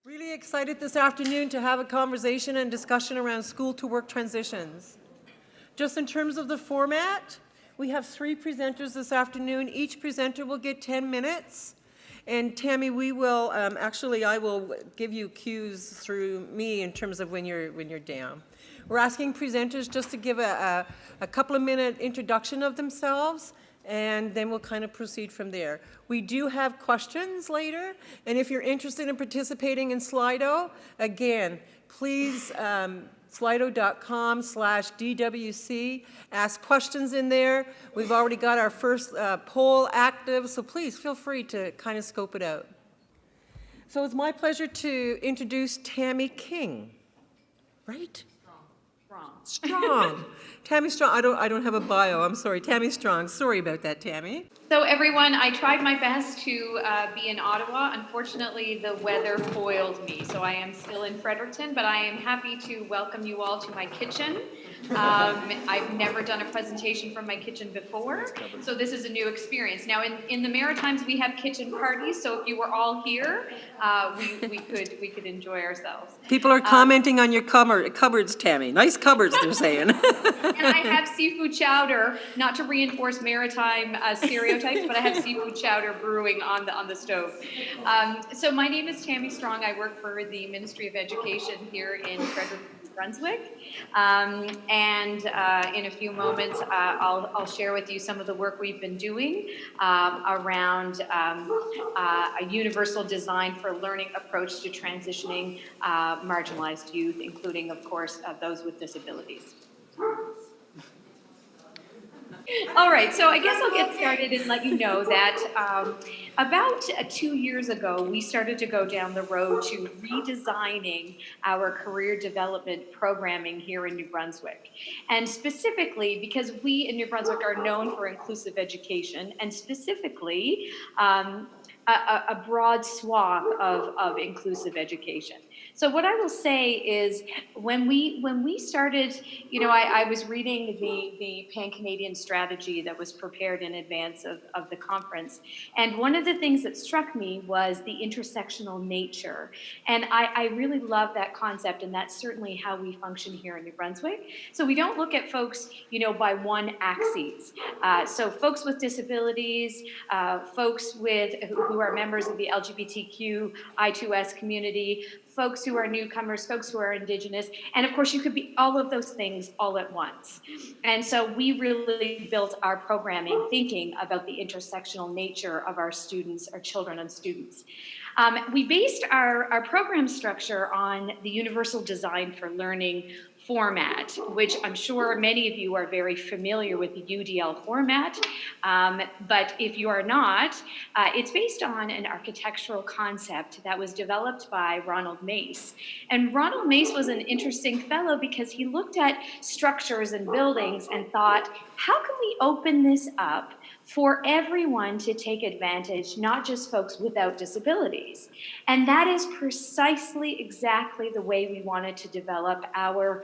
Really excited this afternoon to have a conversation and discussion around school-to-work transitions. Just in terms of the format, we have 3 presenters this afternoon. Each presenter will get 10 minutes. And Tammy, we will, I will give you cues through me in terms of when you're down. We're asking presenters just to give a couple of minute introduction of themselves, and then we'll kind of proceed from there. We do have questions later, and if you're interested in participating in Slido, again, please slido.com/DWC, ask questions in there. We've already got our first poll active, so please feel free to kind of scope it out. So it's my pleasure to introduce Tammy King, right? Strong. Tammy Strong. I don't have a bio. I'm sorry. Tammy Strong. Sorry about that, Tammy. So everyone, I tried my best to be in Ottawa. Unfortunately, the weather foiled me. So I am still in Fredericton, but I am happy to welcome you all to my kitchen. I've never done a presentation from my kitchen before, so this is a new experience. Now, in the Maritimes, we have kitchen parties, so if you were all here, we could enjoy ourselves. People are commenting on your cupboards, Tammy. Nice cupboards, they're saying. And I have seafood chowder, not to reinforce maritime stereotypes, but I have seafood chowder brewing on the stove. So my name is Tammy Strong. I work for the Ministry of Education here in Fredericton, Brunswick, and in a few moments I'll share with you some of the work we've been doing around a universal design for learning approach to transitioning marginalized youth, including, of course, those with disabilities. All right, so I guess I'll get started and let you know that about 2 years ago, we started to go down the road to redesigning our career development programming here in New Brunswick. And specifically, because we in New Brunswick are known for inclusive education, and specifically a broad swath of inclusive education. So what I will say is when we started, you know, I was reading the Pan-Canadian strategy that was prepared in advance of the conference. And one of the things that struck me was the intersectional nature. And I really love that concept, and that's certainly how we function here in New Brunswick. So we don't look at folks, you know, by one axis. So folks with disabilities, folks who are members of the LGBTQ I2S community, folks who are newcomers, folks who are Indigenous, and of course you could be all of those things all at once. And so we really built our programming thinking about the intersectional nature of our students, our children and students. We based our program structure on the Universal Design for Learning format, which I'm sure many of you are very familiar with the UDL format, but if you are not, it's based on an architectural concept that was developed by Ronald Mace. And Ronald Mace was an interesting fellow because he looked at structures and buildings and thought, how can we open this up for everyone to take advantage, not just folks without disabilities? And that is precisely exactly the way we wanted to develop our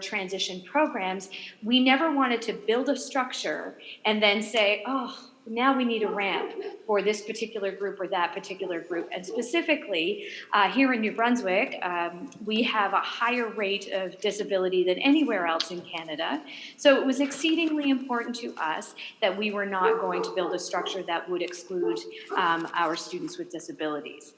transition programs. We never wanted to build a structure and then say, oh, now we need a ramp for this particular group or that particular group. And specifically, here in New Brunswick, we have a higher rate of disability than anywhere else in Canada. So it was exceedingly important to us that we were not going to build a structure that would exclude our students with disabilities.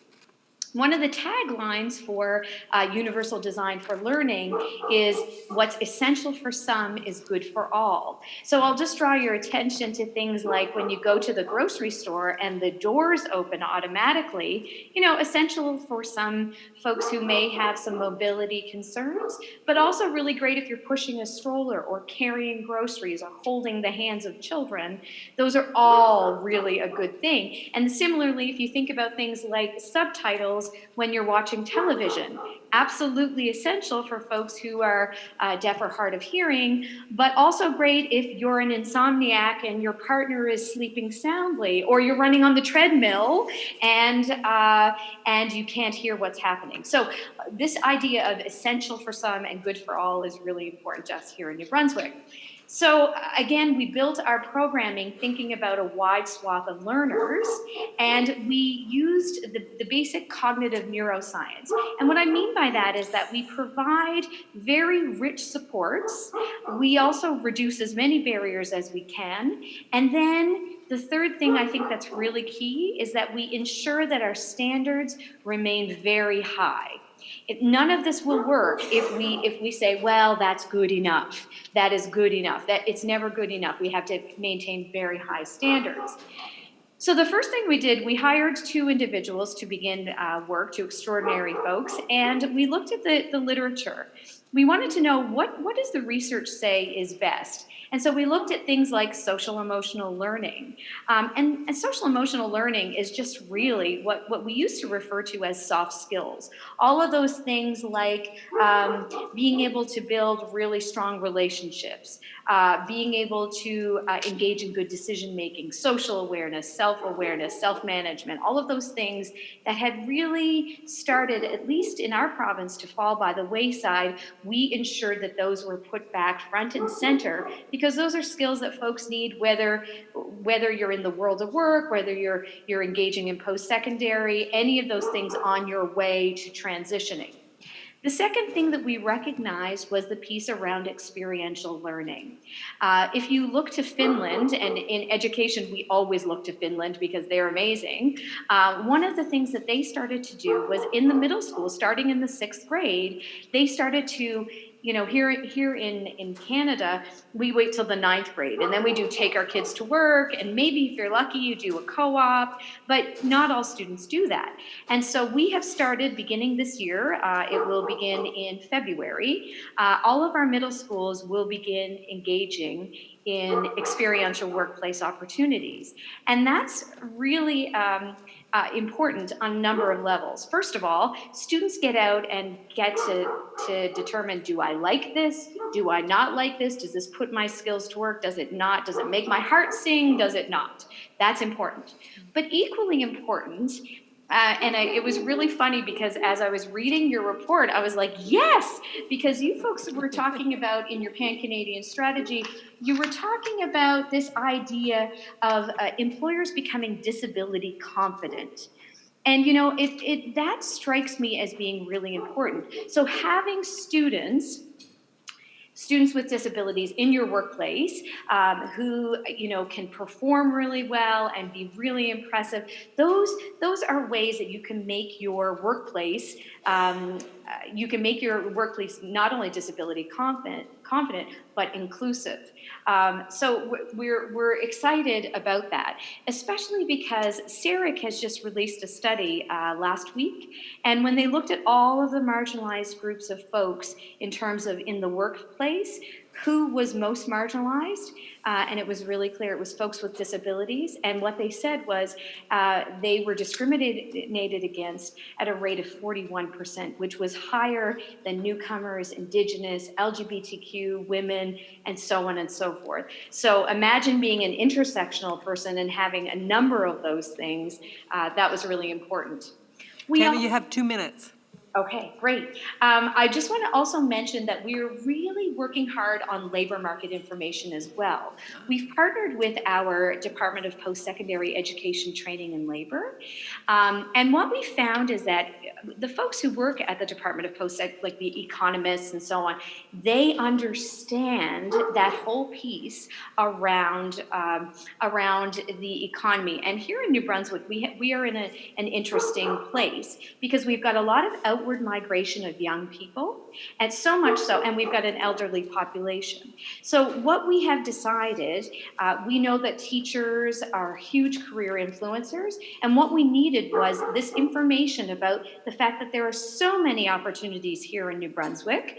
One of the taglines for Universal Design for Learning is, what's essential for some is good for all. So I'll just draw your attention to things like when you go to the grocery store and the doors open automatically, you know, essential for some folks who may have some mobility concerns, but also really great if you're pushing a stroller or carrying groceries or holding the hands of children. Those are all really a good thing. And similarly, if you think about things like subtitles when you're watching television, absolutely essential for folks who are deaf or hard of hearing, but also great if you're an insomniac and your partner is sleeping soundly, or you're running on the treadmill and you can't hear what's happening. So this idea of essential for some and good for all is really important to us here in New Brunswick. So again, we built our programming thinking about a wide swath of learners, and we used the basic cognitive neuroscience. And what I mean by that is that we provide very rich supports. We also reduce as many barriers as we can. And then the third thing I think that's really key is that we ensure that our standards remain very high. None of this will work if we say, well, that's good enough. That is good enough. That it's never good enough. We have to maintain very high standards. So the first thing we did, we hired 2 individuals to begin work, 2 extraordinary folks, and we looked at the literature. We wanted to know what does the research say is best. And so we looked at things like social emotional learning. And social emotional learning is just really what we used to refer to as soft skills. All of those things like being able to build really strong relationships, being able to engage in good decision making, social awareness, self-awareness, self-management, all of those things that had really started, at least in our province, to fall by the wayside. We ensured that those were put back front and center, because those are skills that folks need, whether you're in the world of work, whether you're engaging in post-secondary, any of those things on your way to transitioning. The second thing that we recognized was the piece around experiential learning. If you look to Finland, and in education we always look to Finland because they're amazing, one of the things that they started to do was in the middle school, starting in the 6th grade, they started to, here in Canada, we wait till the 9th grade, and then we do take our kids to work, and maybe if you're lucky, you do a co-op, but not all students do that. And so we have started beginning this year, it will begin in February, all of our middle schools will begin engaging in experiential workplace opportunities. And that's really important on a number of levels. First of all, students get out and get to determine, do I like this? Do I not like this? Does this put my skills to work? Does it not? Does it make my heart sing? Does it not? That's important. But equally important, it was really funny because as I was reading your report, I was like, yes, because you folks were talking about in your Pan-Canadian strategy, you were talking about this idea of employers becoming disability confident. And that strikes me as being really important. So having students with disabilities in your workplace who can perform really well and be really impressive, those are ways that you can make your workplace not only disability confident but inclusive. So we're excited about that, especially because CERIC has just released a study last week, and when they looked at all of the marginalized groups of folks in terms of in the workplace, who was most marginalized, and it was really clear it was folks with disabilities. And what they said was they were discriminated against at a rate of 41%, which was higher than newcomers, Indigenous, LGBTQ, women, and so on and so forth. So imagine being an intersectional person and having a number of those things. That was really important. Tammy, you have 2 minutes. Okay, great. I just want to also mention that we're really working hard on labor market information as well. We've partnered with our Department of Post-Secondary Education, Training and Labor. And what we found is that the folks who work at the Department of Post-Sec, like the economists and so on, they understand that whole piece around the economy. And here in New Brunswick, we are in an interesting place because we've got a lot of outward migration of young people, and so much so, and we've got an elderly population. So what we have decided, we know that teachers are huge career influencers, and what we needed was this information about the fact that there are so many opportunities here in New Brunswick.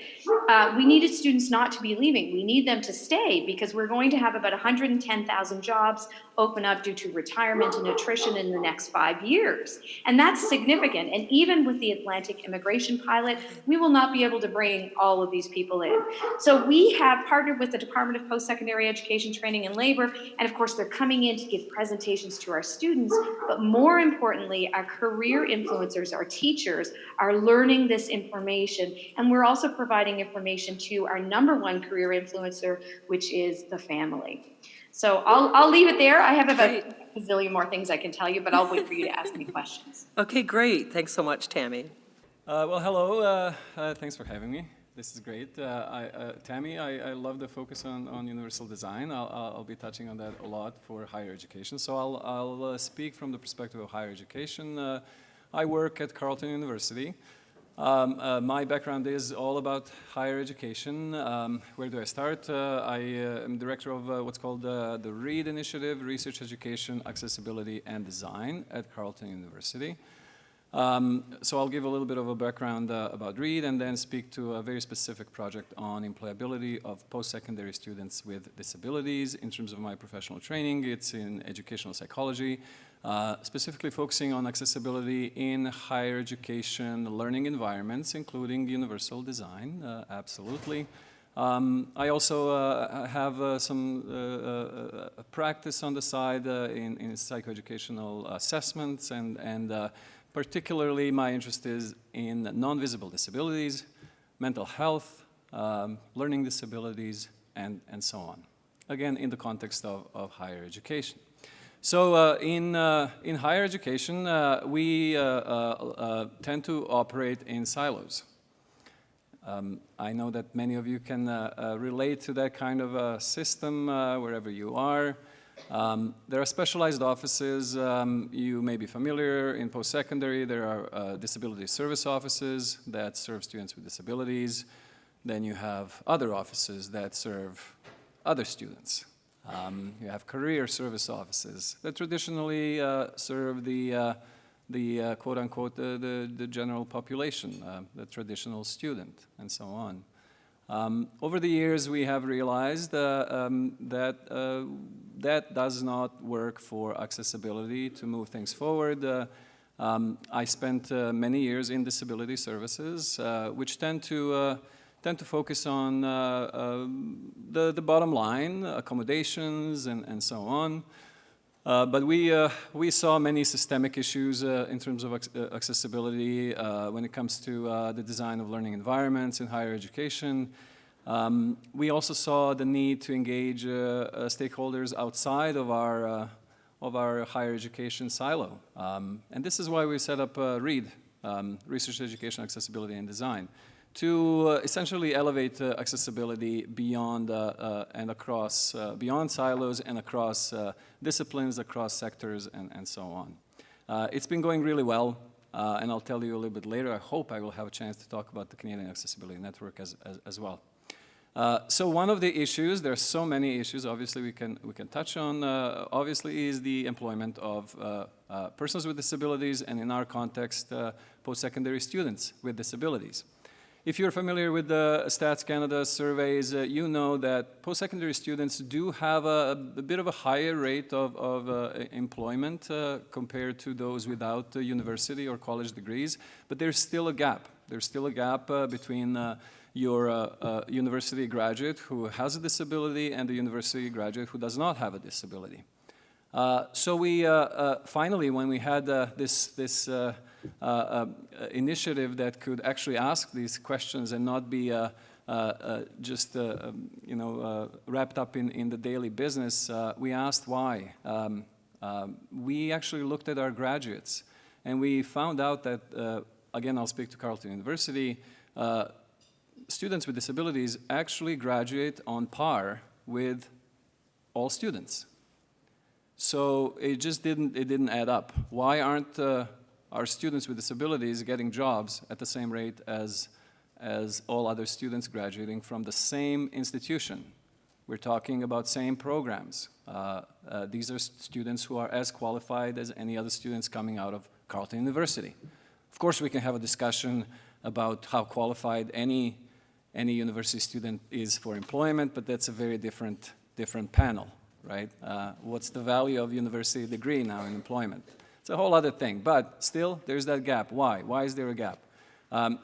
We needed students not to be leaving. We need them to stay because we're going to have about 110,000 jobs open up due to retirement and attrition in the next 5 years. And that's significant. And even with the Atlantic immigration pilot, we will not be able to bring all of these people in. So we have partnered with the Department of Post-Secondary Education, Training, and Labor, and of course they're coming in to give presentations to our students, but more importantly, our career influencers, our teachers, are learning this information, and we're also providing information to our #1 career influencer, which is the family. So I'll leave it there. I have about a zillion more things I can tell you, but I'll wait for you to ask me questions. Okay, great. Thanks so much, Tammy. Well, hello. Thanks for having me. This is great. Tammy, I love the focus on universal design. I'll be touching on that a lot for higher education. So I'll speak from the perspective of higher education. I work at Carleton University. My background is all about higher education. Where do I start? I am director of what's called the READ Initiative, Research, Education, Accessibility, and Design at Carleton University. So I'll give a little bit of a background about READ and then speak to a very specific project on employability of post-secondary students with disabilities. In terms of my professional training, it's in educational psychology, specifically focusing on accessibility in higher education learning environments, including universal design, absolutely. I also have some practice on the side in psychoeducational assessments and particularly, my interest is in non-visible disabilities, mental health, learning disabilities, and so on. Again, in the context of higher education. So in higher education, we tend to operate in silos. I know that many of you can relate to that kind of a system wherever you are. There are specialized offices. You may be familiar in post-secondary. There are disability service offices that serve students with disabilities. Then you have other offices that serve other students. You have career service offices that traditionally serve the quote-unquote the general population, the traditional student, and so on. Over the years, we have realized that that does not work for accessibility to move things forward. I spent many years in disability services, which tend to focus on the bottom line, accommodations, and so on. But we saw many systemic issues in terms of accessibility when it comes to the design of learning environments in higher education. We also saw the need to engage stakeholders outside of our higher education silo. And this is why we set up READ, Research, Education, Accessibility, and Design, to essentially elevate accessibility beyond and across, beyond silos and across disciplines, across sectors, and so on. It's been going really well, and I'll tell you a little bit later. I hope I will have a chance to talk about the Canadian Accessibility Network as well. So one of the issues, there are so many issues, obviously we can touch on, obviously is the employment of persons with disabilities, and in our context, post-secondary students with disabilities. If you're familiar with the Stats Canada surveys, you know that post-secondary students do have a bit of a higher rate of employment compared to those without university or college degrees, but there's still a gap. There's still a gap between your university graduate who has a disability and the university graduate who does not have a disability. So we finally, when we had this initiative that could actually ask these questions and not be just wrapped up in the daily business, we asked why. We actually looked at our graduates, and we found out that, again, I'll speak to Carleton University, students with disabilities actually graduate on par with all students. So it just didn't add up. Why aren't our students with disabilities getting jobs at the same rate as all other students graduating from the same institution? We're talking about same programs. These are students who are as qualified as any other students coming out of Carleton University. Of course, we can have a discussion about how qualified any university student is for employment, but that's a very different panel, right? What's the value of university degree now in employment? It's a whole other thing, but still, there's that gap. Why? Why is there a gap?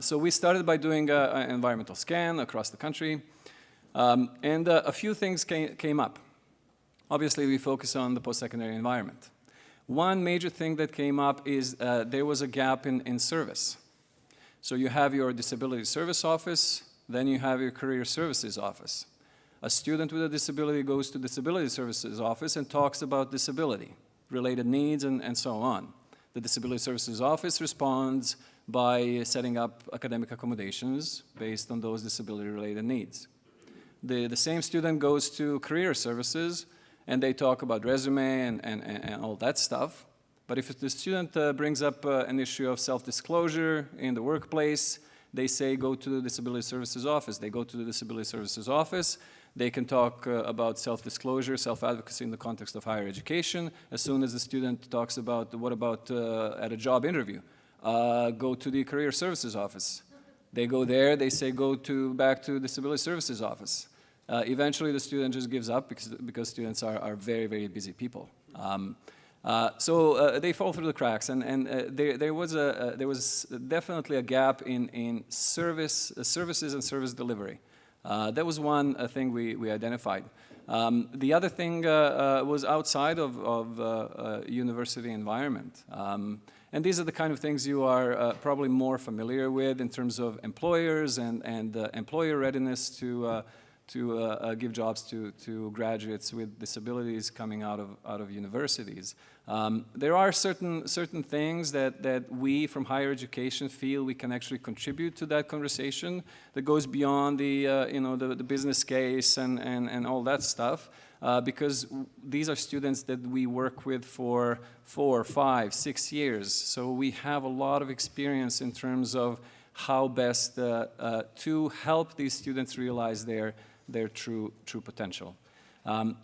So we started by doing an environmental scan across the country, and a few things came up. Obviously, we focus on the post-secondary environment. One major thing that came up is there was a gap in service. So you have your disability service office, then you have your career services office. A student with a disability goes to disability services office and talks about disability-related needs and so on. The disability services office responds by setting up academic accommodations based on those disability-related needs. The same student goes to career services, and they talk about resume and all that stuff. But if the student brings up an issue of self-disclosure in the workplace, they say go to the disability services office. They go to the disability services office. They can talk about self-disclosure, self-advocacy in the context of higher education. As soon as the student talks about what about at a job interview, go to the career services office. They go there, they say go back to disability services office. Eventually the student just gives up because students are very, very busy people. So they fall through the cracks, and there was definitely a gap in services and service delivery. That was one thing we identified. The other thing was outside of university environment. And these are the kind of things you are probably more familiar with in terms of employers and employer readiness to give jobs to graduates with disabilities coming out of universities. There are certain things that we from higher education feel we can actually contribute to that conversation that goes beyond the business case and all that stuff, because these are students that we work with for 4, 5, 6 years. So we have a lot of experience in terms of how best to help these students realize their true potential.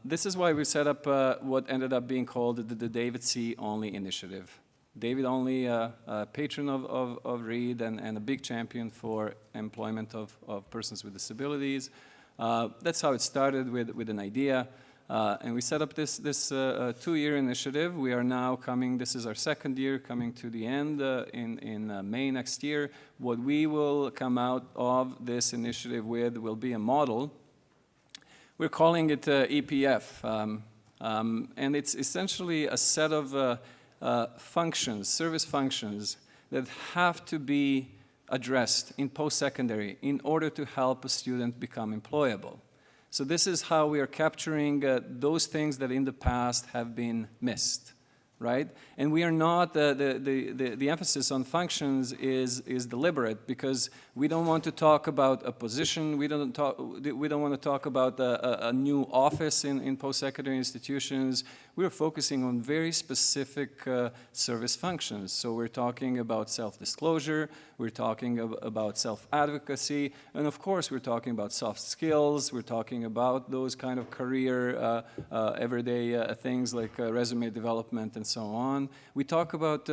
This is why we set up what ended up being called the David C. Only initiative. David Only, a patron of READ and a big champion for employment of persons with disabilities. That's how it started with an idea. And we set up this 2-year initiative. We are now this is our 2nd year, coming to the end in May next year. What we will come out of this initiative with will be a model. We're calling it EPF, and it's essentially a set of functions, service functions, that have to be addressed in post-secondary in order to help a student become employable. So this is how we are capturing those things that in the past have been missed, right? And we are not, the emphasis on functions is deliberate, because we don't want to talk about a position, we don't want to talk about a new office in post-secondary institutions. We're focusing on very specific service functions. So we're talking about self-disclosure, we're talking about self-advocacy, and of course we're talking about soft skills, we're talking about those kind of career, everyday things like resume development and so on. We talk about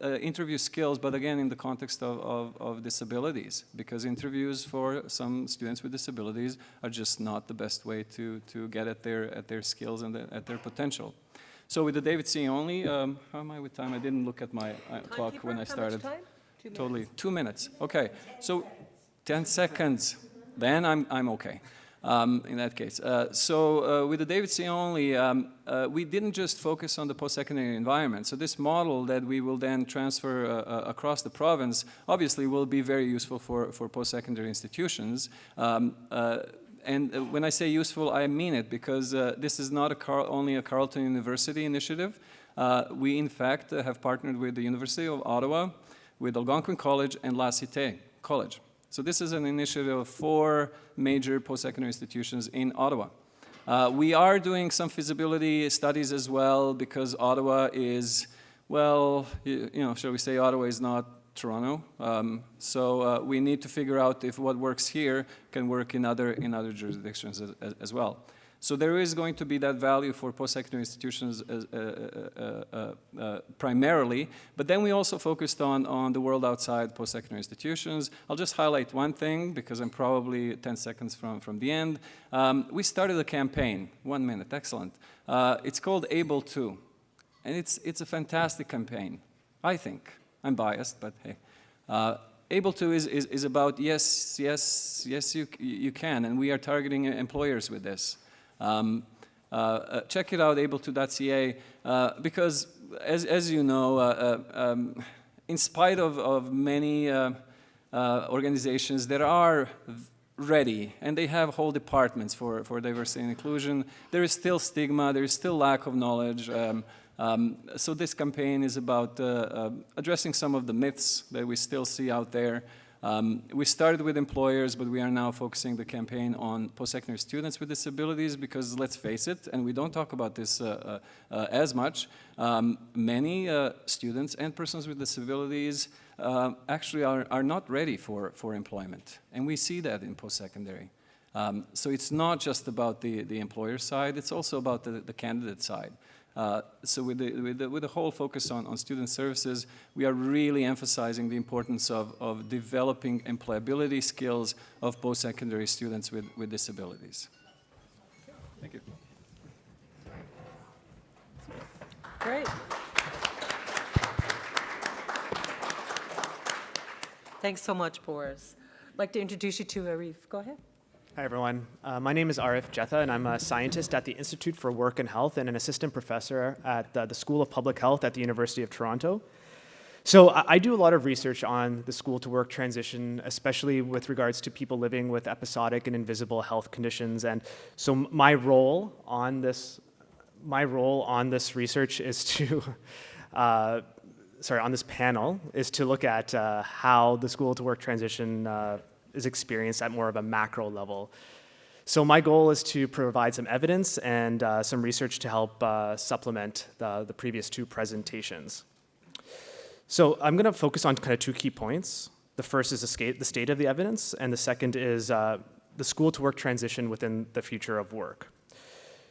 interview skills, but again in the context of disabilities, because interviews for some students with disabilities are just not the best way to get at their skills and at their potential. So with the David C. Only, how am I with time? I didn't look at my clock when I started. How much time? 2 minutes. Totally, 2 minutes. Okay, so 10 seconds. Then I'm okay. In that case. So with the David C. Only, we didn't just focus on the post-secondary environment. So this model that we will then transfer across the province obviously will be very useful for post-secondary institutions. And when I say useful, I mean it, because this is not only a Carleton University initiative. We, in fact, have partnered with the University of Ottawa, with Algonquin College, and La Cité College. So this is an initiative of 4 major post-secondary institutions in Ottawa. We are doing some feasibility studies as well, because Ottawa is, well, shall we say Ottawa is not Toronto. So we need to figure out if what works here can work in other jurisdictions as well. So there is going to be that value for post-secondary institutions primarily, but then we also focused on the world outside post-secondary institutions. I'll just highlight one thing, because I'm probably 10 seconds from the end. We started a campaign, 1 minute, excellent. It's called Able To, and it's a fantastic campaign, I think. I'm biased, but hey. able to is about yes, you can, and we are targeting employers with this. Check it out, able2.ca, because as you know, in spite of many organizations that are ready, and they have whole departments for diversity and inclusion, there is still stigma, there is still lack of knowledge. So this campaign is about addressing some of the myths that we still see out there. We started with employers, but we are now focusing the campaign on post-secondary students with disabilities because, let's face it, and we don't talk about this as much, many students and persons with disabilities actually are not ready for employment. And we see that in post-secondary. So it's not just about the employer side, it's also about the candidate side. So with the whole focus on student services, we are really emphasizing the importance of developing employability skills of post-secondary students with disabilities. Thank you. Great. Thanks so much, Boris. I'd like to introduce you to Arif. Go ahead. Hi, everyone. My name is Arif Jetha, and I'm a scientist at the Institute for Work and Health and an assistant professor at the School of Public Health at the University of Toronto. So I do a lot of research on the school-to-work transition, especially with regards to people living with episodic and invisible health conditions. And so my role on this research is to, on this panel, is to look at how the school-to-work transition is experienced at more of a macro level. So my goal is to provide some evidence and some research to help supplement the previous two presentations. So I'm going to focus on kind of two key points. The first is the state of the evidence, and the second is the school-to-work transition within the future of work.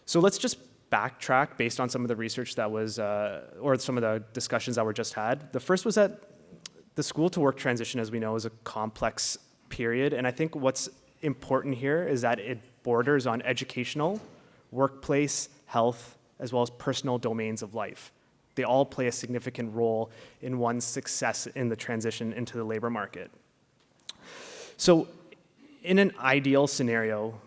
So let's just backtrack based on some of the research that was, or some of the discussions that were just had. The first was that the school-to-work transition, as we know, is a complex period, and I think what's important here is that it borders on educational, workplace, health, as well as personal domains of life. They all play a significant role in one's success in the transition into the labor market. So in an ideal scenario,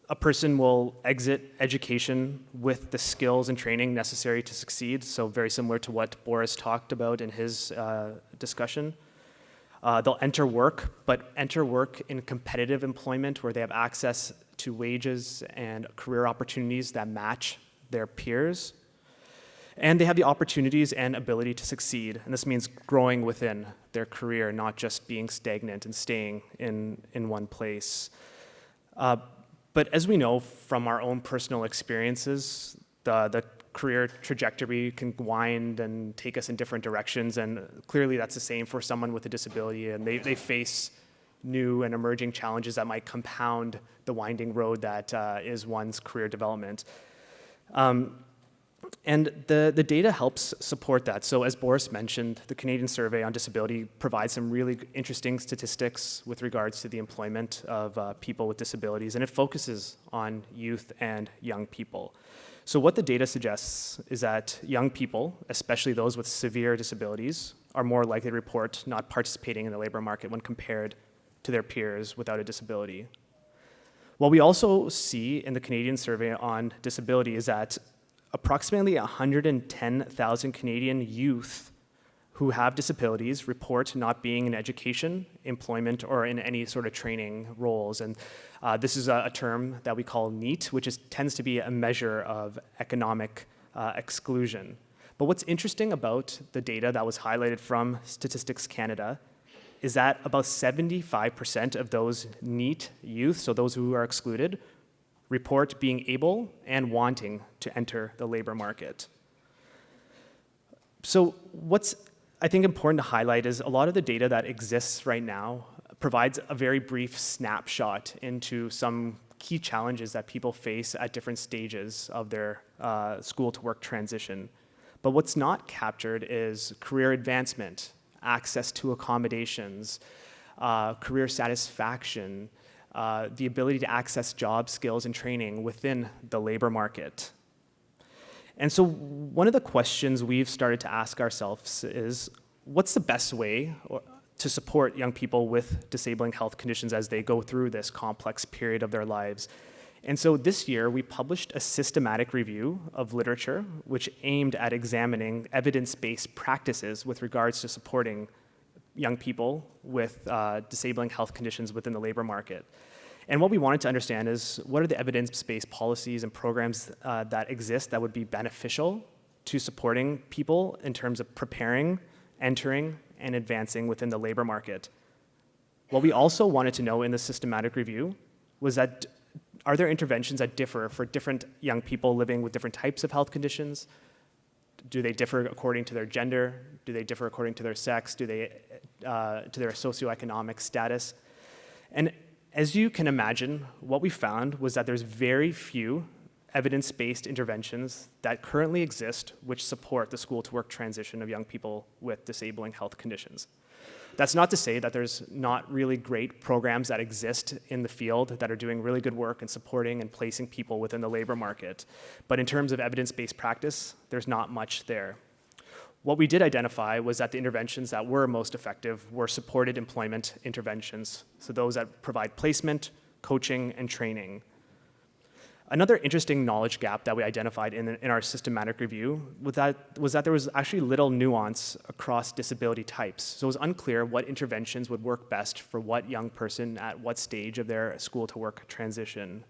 a person will exit education with the skills and training necessary to succeed, so very similar to what Boris talked about in his discussion. They'll enter work, but enter work in competitive employment where they have access to wages and career opportunities that match their peers. And they have the opportunities and ability to succeed. And this means growing within their career, not just being stagnant and staying in one place. But as we know from our own personal experiences, the career trajectory can wind and take us in different directions, and clearly that's the same for someone with a disability, and they face new and emerging challenges that might compound the winding road that is one's career development. And the data helps support that. So as Boris mentioned, the Canadian Survey on Disability provides some really interesting statistics with regards to the employment of people with disabilities, and it focuses on youth and young people. So what the data suggests is that young people, especially those with severe disabilities, are more likely to report not participating in the labor market when compared to their peers without a disability. What we also see in the Canadian Survey on Disability is that approximately 110,000 Canadian youth who have disabilities report not being in education, employment, or in any sort of training roles. And this is a term that we call NEET, which tends to be a measure of economic exclusion. But what's interesting about the data that was highlighted from Statistics Canada is that about 75% of those NEET youth, so those who are excluded, report being able and wanting to enter the labor market. So what's, I think, important to highlight is a lot of the data that exists right now provides a very brief snapshot into some key challenges that people face at different stages of their school-to-work transition. But what's not captured is career advancement, access to accommodations, career satisfaction, the ability to access job skills and training within the labor market. And so one of the questions we've started to ask ourselves is, what's the best way to support young people with disabling health conditions as they go through this complex period of their lives. And so this year, we published a systematic review of literature which aimed at examining evidence-based practices with regards to supporting young people with disabling health conditions within the labor market. And what we wanted to understand is what are the evidence-based policies and programs that exist that would be beneficial to supporting people in terms of preparing, entering, and advancing within the labor market. What we also wanted to know in the systematic review was that are there interventions that differ for different young people living with different types of health conditions? Do they differ according to their gender? Do they differ according to their sex? Do they to their socioeconomic status? And as you can imagine, what we found was that there's very few evidence-based interventions that currently exist which support the school-to-work transition of young people with disabling health conditions. That's not to say that there's not really great programs that exist in the field that are doing really good work in supporting and placing people within the labor market. But in terms of evidence-based practice, there's not much there. What we did identify was that the interventions that were most effective were supported employment interventions, so those that provide placement, coaching, and training. Another interesting knowledge gap that we identified in our systematic review was that there was actually little nuance across disability types. So it was unclear what interventions would work best for what young person at what stage of their school-to-work transition.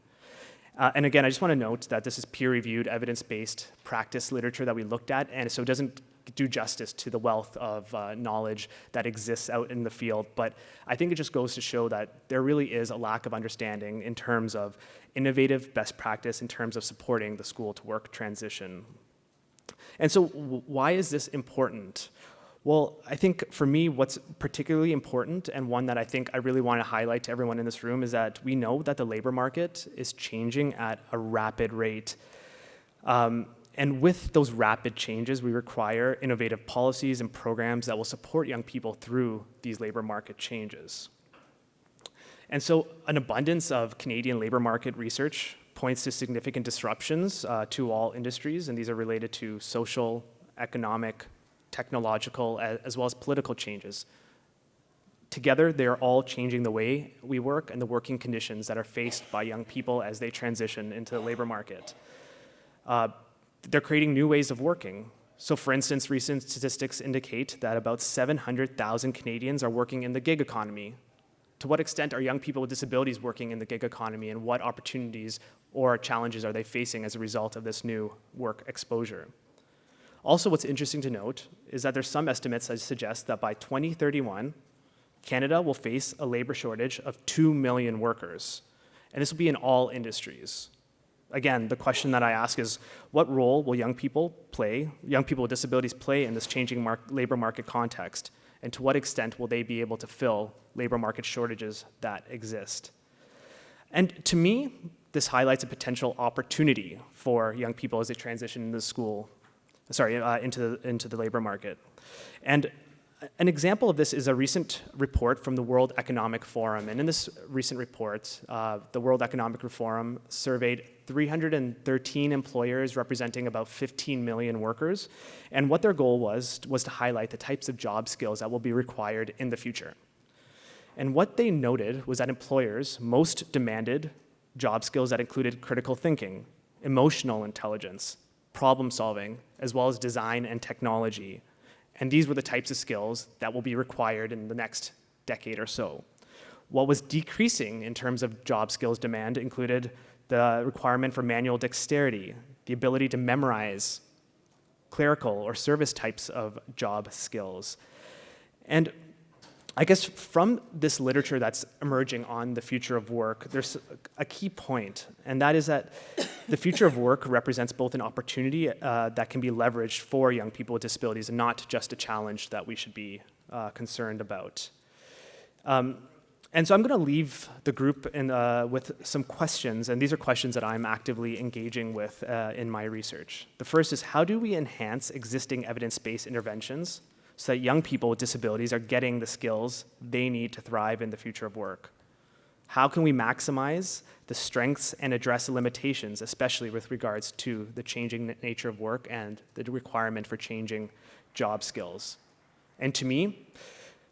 And again, I just want to note that this is peer-reviewed, evidence-based practice literature that we looked at, and so it doesn't do justice to the wealth of knowledge that exists out in the field. But I think it just goes to show that there really is a lack of understanding in terms of innovative best practice in terms of supporting the school-to-work transition. And so why is this important? Well, I think for me, what's particularly important and one that I think I really want to highlight to everyone in this room is that we know that the labor market is changing at a rapid rate. And with those rapid changes, we require innovative policies and programs that will support young people through these labor market changes. And so an abundance of Canadian labor market research points to significant disruptions to all industries, and these are related to social, economic, technological, as well as political changes. Together, they are all changing the way we work and the working conditions that are faced by young people as they transition into the labor market. They're creating new ways of working. So for instance, recent statistics indicate that about 700,000 Canadians are working in the gig economy. To what extent are young people with disabilities working in the gig economy, and what opportunities or challenges are they facing as a result of this new work exposure? Also, what's interesting to note is that there's some estimates that suggest that by 2031, Canada will face a labor shortage of 2 million workers, and this will be in all industries. Again, the question that I ask is, what role will young people with disabilities play in this changing labor market context? And to what extent will they be able to fill labor market shortages that exist? And to me, this highlights a potential opportunity for young people as they transition into the labor market. And an example of this is a recent report from the World Economic Forum. And in this recent report, the World Economic Forum surveyed 313 employers representing about 15 million workers. And what their goal was to highlight the types of job skills that will be required in the future. And what they noted was that employers most demanded job skills that included critical thinking, emotional intelligence, problem solving, as well as design and technology. And these were the types of skills that will be required in the next decade or so. What was decreasing in terms of job skills demand included the requirement for manual dexterity, the ability to memorize, clerical or service types of job skills. And I guess from this literature that's emerging on the future of work, there's a key point, and that is that the future of work represents both an opportunity that can be leveraged for young people with disabilities and not just a challenge that we should be concerned about. And so I'm going to leave the group with some questions, and these are questions that I'm actively engaging with in my research. The first is, how do we enhance existing evidence-based interventions so that young people with disabilities are getting the skills they need to thrive in the future of work? How can we maximize the strengths and address the limitations, especially with regards to the changing nature of work and the requirement for changing job skills? And to me,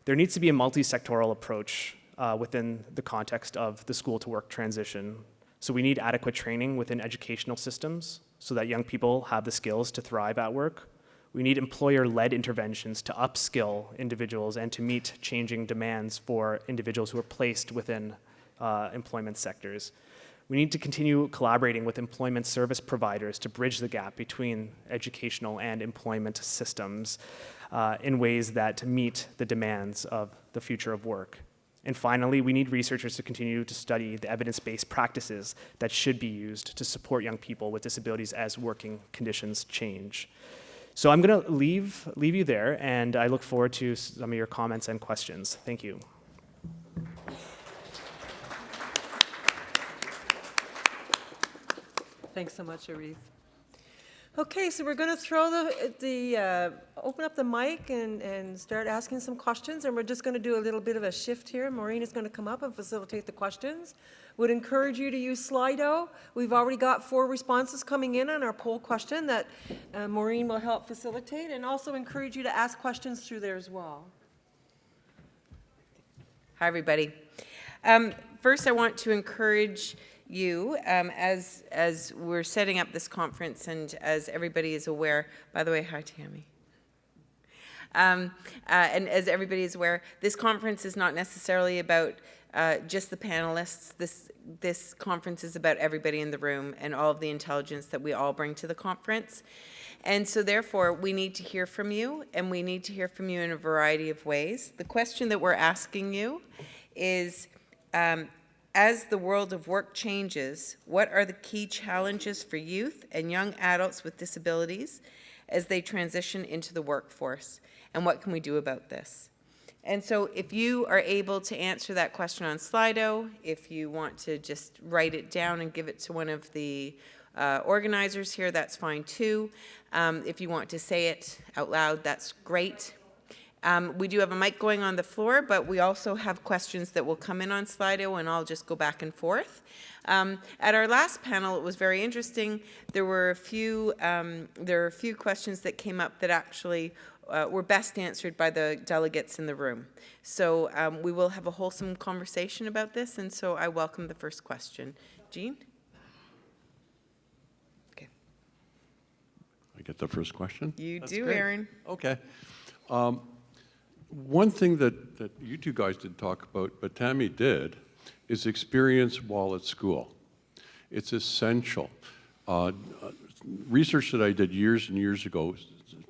There needs to be a multi-sectoral approach within the context of the school-to-work transition. So we need adequate training within educational systems so that young people have the skills to thrive at work. We need employer-led interventions to upskill individuals and to meet changing demands for individuals who are placed within employment sectors. We need to continue collaborating with employment service providers to bridge the gap between educational and employment systems in ways that meet the demands of the future of work. And finally, we need researchers to continue to study the evidence-based practices that should be used to support young people with disabilities as working conditions change. So I'm going to leave you there, and I look forward to some of your comments and questions. Thank you. Thanks so much, Arif. Okay, so we're going to throw open up the mic and start asking some questions, and we're just going to do a little bit of a shift here. Maureen is going to come up and facilitate the questions. Would encourage you to use Slido. We've already got 4 responses coming in on our poll question that Maureen will help facilitate, and also encourage you to ask questions through there as well. Hi, everybody. First, I want to encourage you, as we're setting up this conference, and as everybody is aware, by the way, hi, Tammy. And as everybody is aware, this conference is not necessarily about just the panelists. This conference is about everybody in the room and all of the intelligence that we all bring to the conference. And so therefore, we need to hear from you, and we need to hear from you in a variety of ways. The question that we're asking you is, as the world of work changes, what are the key challenges for youth and young adults with disabilities as they transition into the workforce? And what can we do about this? And so if you are able to answer that question on Slido, if you want to just write it down and give it to one of the organizers here, that's fine too. If you want to say it out loud, that's great. We do have a mic going on the floor, but we also have questions that will come in on Slido, and I'll just go back and forth. At our last panel, it was very interesting. There were a few questions that came up that actually were best answered by the delegates in the room. So we will have a wholesome conversation about this, and so I welcome the first question. Jean? Okay. I get the first question? You That's do, great. Aaron. Okay. One thing that you two guys didn't talk about, but Tammy did, is experience while at school. It's essential. Research that I did years and years ago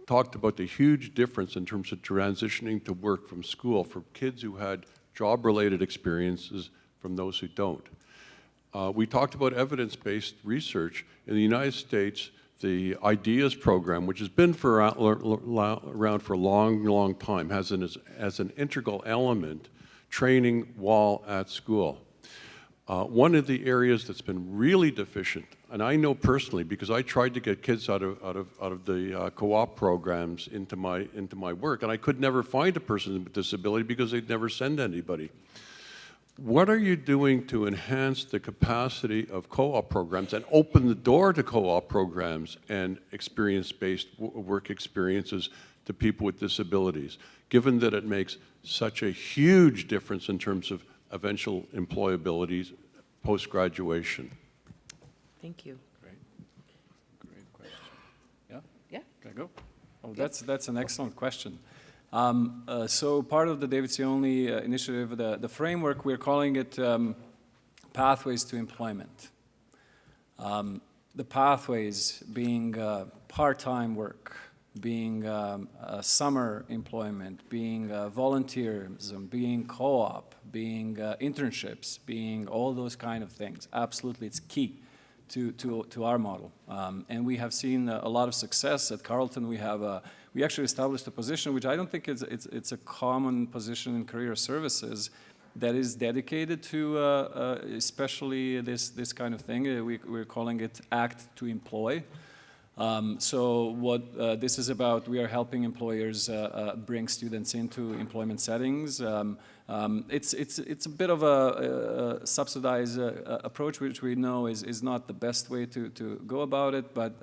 talked about the huge difference in terms of transitioning to work from school for kids who had job-related experiences from those who don't. We talked about evidence-based research. In the United States, the IDEAS program, which has been around for a long, long time, has as an integral element training while at school. One of the areas that's been really deficient, and I know personally because I tried to get kids out of the co-op programs into my work, and I could never find a person with disability because they'd never send anybody. What are you doing to enhance the capacity of co-op programs and open the door to co-op programs and experience-based work experiences to people with disabilities, given that it makes such a huge difference in terms of eventual employability post-graduation? Thank you. Great question. Yeah? Yeah. Can I go? Oh, that's an excellent question. So part of the DWC Only initiative, the framework, we're calling it Pathways to Employment. The pathways being part-time work, being summer employment, being volunteerism, being co-op, being internships, being all those kind of things. Absolutely, it's key to our model. And we have seen a lot of success at Carleton. We actually established a position, which I don't think it's a common position in career services, that is dedicated to especially this kind of thing. We're calling it Act to Employ. So what this is about, we are helping employers bring students into employment settings. It's a bit of a subsidized approach, which we know is not the best way to go about it, but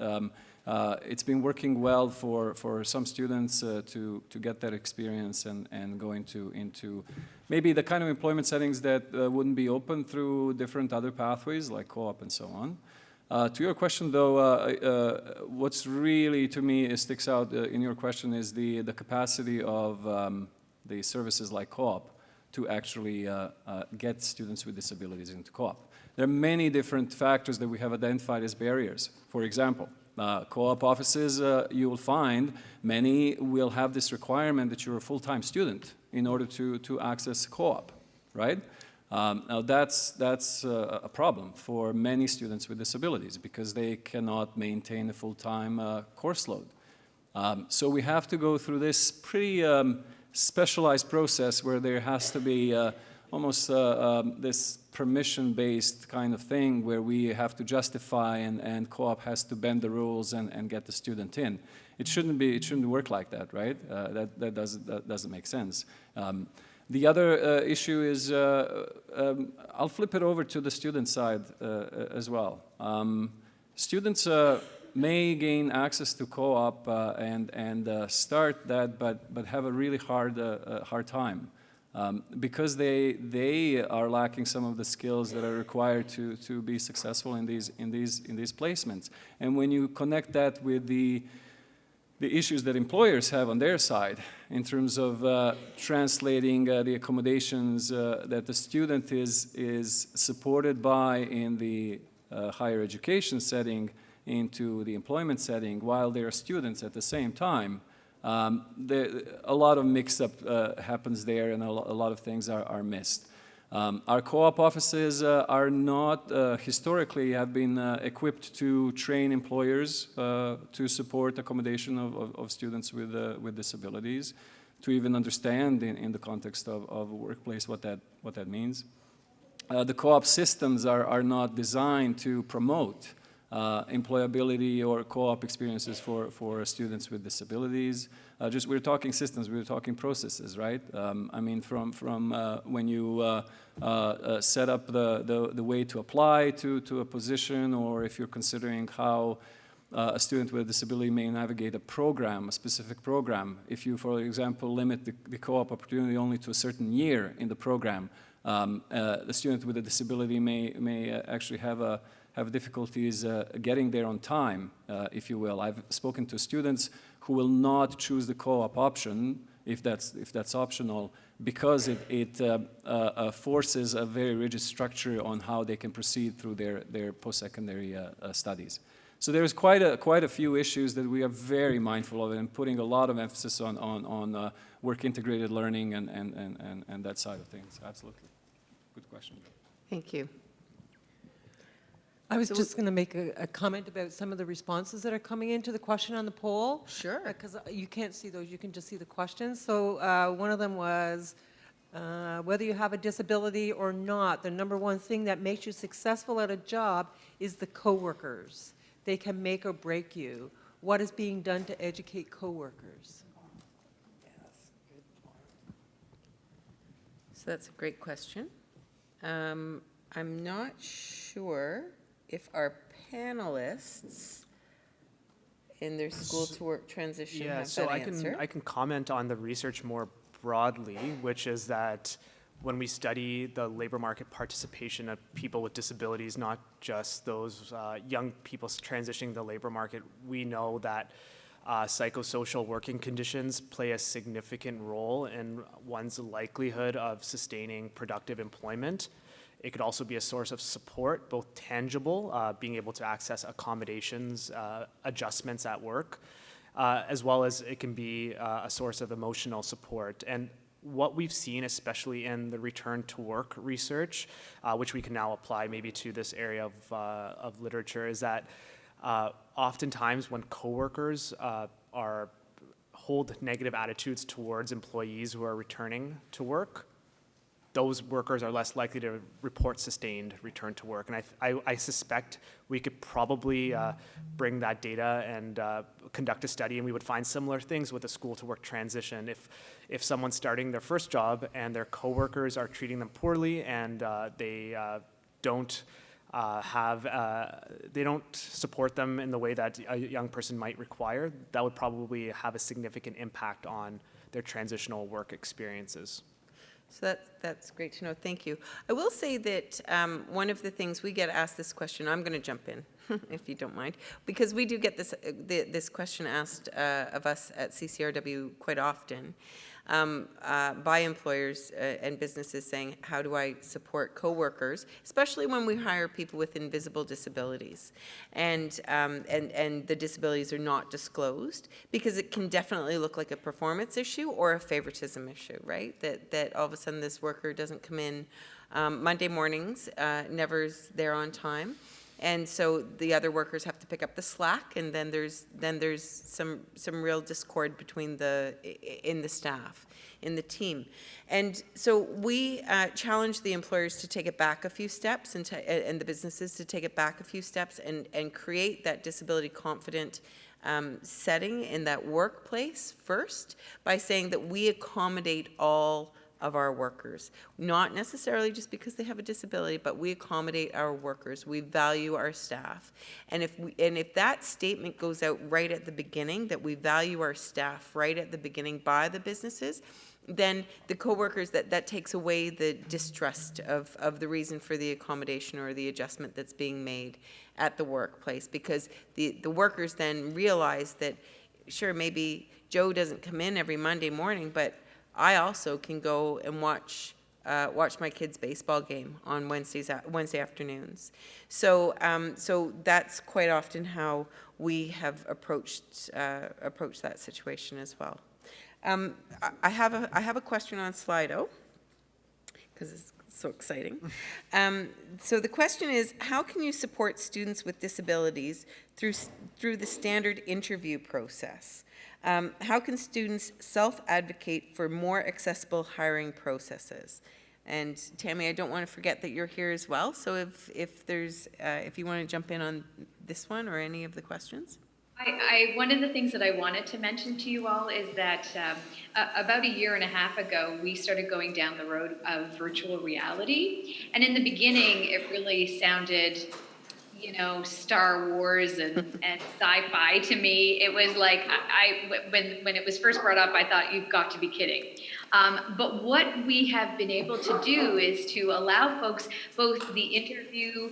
it's been working well for some students to get that experience and go into maybe the kind of employment settings that wouldn't be open through different other pathways like co-op and so on. To your question, though, what's really, to me, sticks out in your question is the capacity of the services like co-op to actually get students with disabilities into co-op. There are many different factors that we have identified as barriers. For example, co-op offices, you will find many will have this requirement that you're a full-time student in order to access co-op, right? Now that's a problem for many students with disabilities because they cannot maintain a full-time course load. So we have to go through this pretty specialized process where there has to be almost this permission-based kind of thing where we have to justify and co-op has to bend the rules and get the student in. It shouldn't work like that, right? That doesn't make sense. The other issue is, I'll flip it over to the student side as well. Students may gain access to co-op and start that, but have a really hard time because they are lacking some of the skills that are required to be successful in these placements. And when you connect that with the issues that employers have on their side in terms of translating the accommodations that the student is supported by in the higher education setting into the employment setting while they are students at the same time, a lot of mix-up happens there and a lot of things are missed. Our co-op offices are not, historically have been equipped to train employers to support accommodation of students with disabilities, to even understand in the context of a workplace what that means. The co-op systems are not designed to promote employability or co-op experiences for students with disabilities. We're talking systems, we're talking processes, right? I mean, from when you set up the way to apply to a position, or if you're considering how a student with a disability may navigate a program, a specific program. If you, for example, limit the co-op opportunity only to a certain year in the program, the student with a disability may actually have difficulties getting there on time, if you will. I've spoken to students who will not choose the co-op option if that's optional because it forces a very rigid structure on how they can proceed through their post-secondary studies. So there's quite a few issues that we are very mindful of and putting a lot of emphasis on work-integrated learning and that side of things. Absolutely. Good question. Thank you. I was just going to make a comment about some of the responses that are coming into the question on the poll. Sure. Because you can't see those, you can just see the questions. So one of them was, whether you have a disability or not, the number one thing that makes you successful at a job is the coworkers. They can make or break you. What is being done to educate coworkers? So that's a great question. I'm not sure if our panelists in their school to work transition have so that answer. I can comment on the research more broadly, which is that when we study the labor market participation of people with disabilities, not just those young people transitioning the labor market, we know that psychosocial working conditions play a significant role in one's likelihood of sustaining productive employment. It could also be a source of support, both tangible, being able to access accommodations, adjustments at work, as well as it can be a source of emotional support. And what we've seen, especially in the return to work research, which we can now apply maybe to this area of literature, is that oftentimes when coworkers hold negative attitudes towards employees who are returning to work, those workers are less likely to report sustained return to work. And I suspect we could probably bring that data and conduct a study, and we would find similar things with a school-to-work transition. If someone's starting their first job and their coworkers are treating them poorly and they don't they don't support them in the way that a young person might require, that would probably have a significant impact on their transitional work experiences. So that's great to know. Thank you. I will say that one of the things we get asked this question, I'm going to jump in, if you don't mind, because we do get this question asked of us at CCRW quite often by employers and businesses saying, how do I support coworkers, especially when we hire people with invisible disabilities, and the disabilities are not disclosed, because it can definitely look like a performance issue or a favoritism issue, right? That all of a sudden this worker doesn't come in Monday mornings, never's there on time. And so the other workers have to pick up the slack, and then there's some real discord between in the staff, in the team. And so we challenge the employers to take it back a few steps, and the businesses to take it back a few steps and create that disability confident setting in that workplace first, by saying that we accommodate all of our workers, not necessarily just because they have a disability, but we accommodate our workers. We value our staff, and if that statement goes out right at the beginning, that we value our staff right at the beginning by the businesses, then the coworkers, that takes away the distrust of the reason for the accommodation or the adjustment that's being made at the workplace, because the workers then realize that, sure, maybe Joe doesn't come in every Monday morning, but I also can go and watch my kids' baseball game on Wednesday afternoons. So that's quite often how we have approached that situation as well. I have a question on Slido, because it's so exciting. So the question is, how can you support students with disabilities through the standard interview process? How can students self-advocate for more accessible hiring processes? And Tammy, I don't want to forget that you're here as well. So if you want to jump in on this one or any of the questions. One of the things that I wanted to mention to you all is that about a year and a half ago, we started going down the road of virtual reality. And in the beginning, it really sounded, Star Wars and sci-fi to me. It was like, when it was first brought up, I thought, you've got to be kidding. But what we have been able to do is to allow folks both the interview,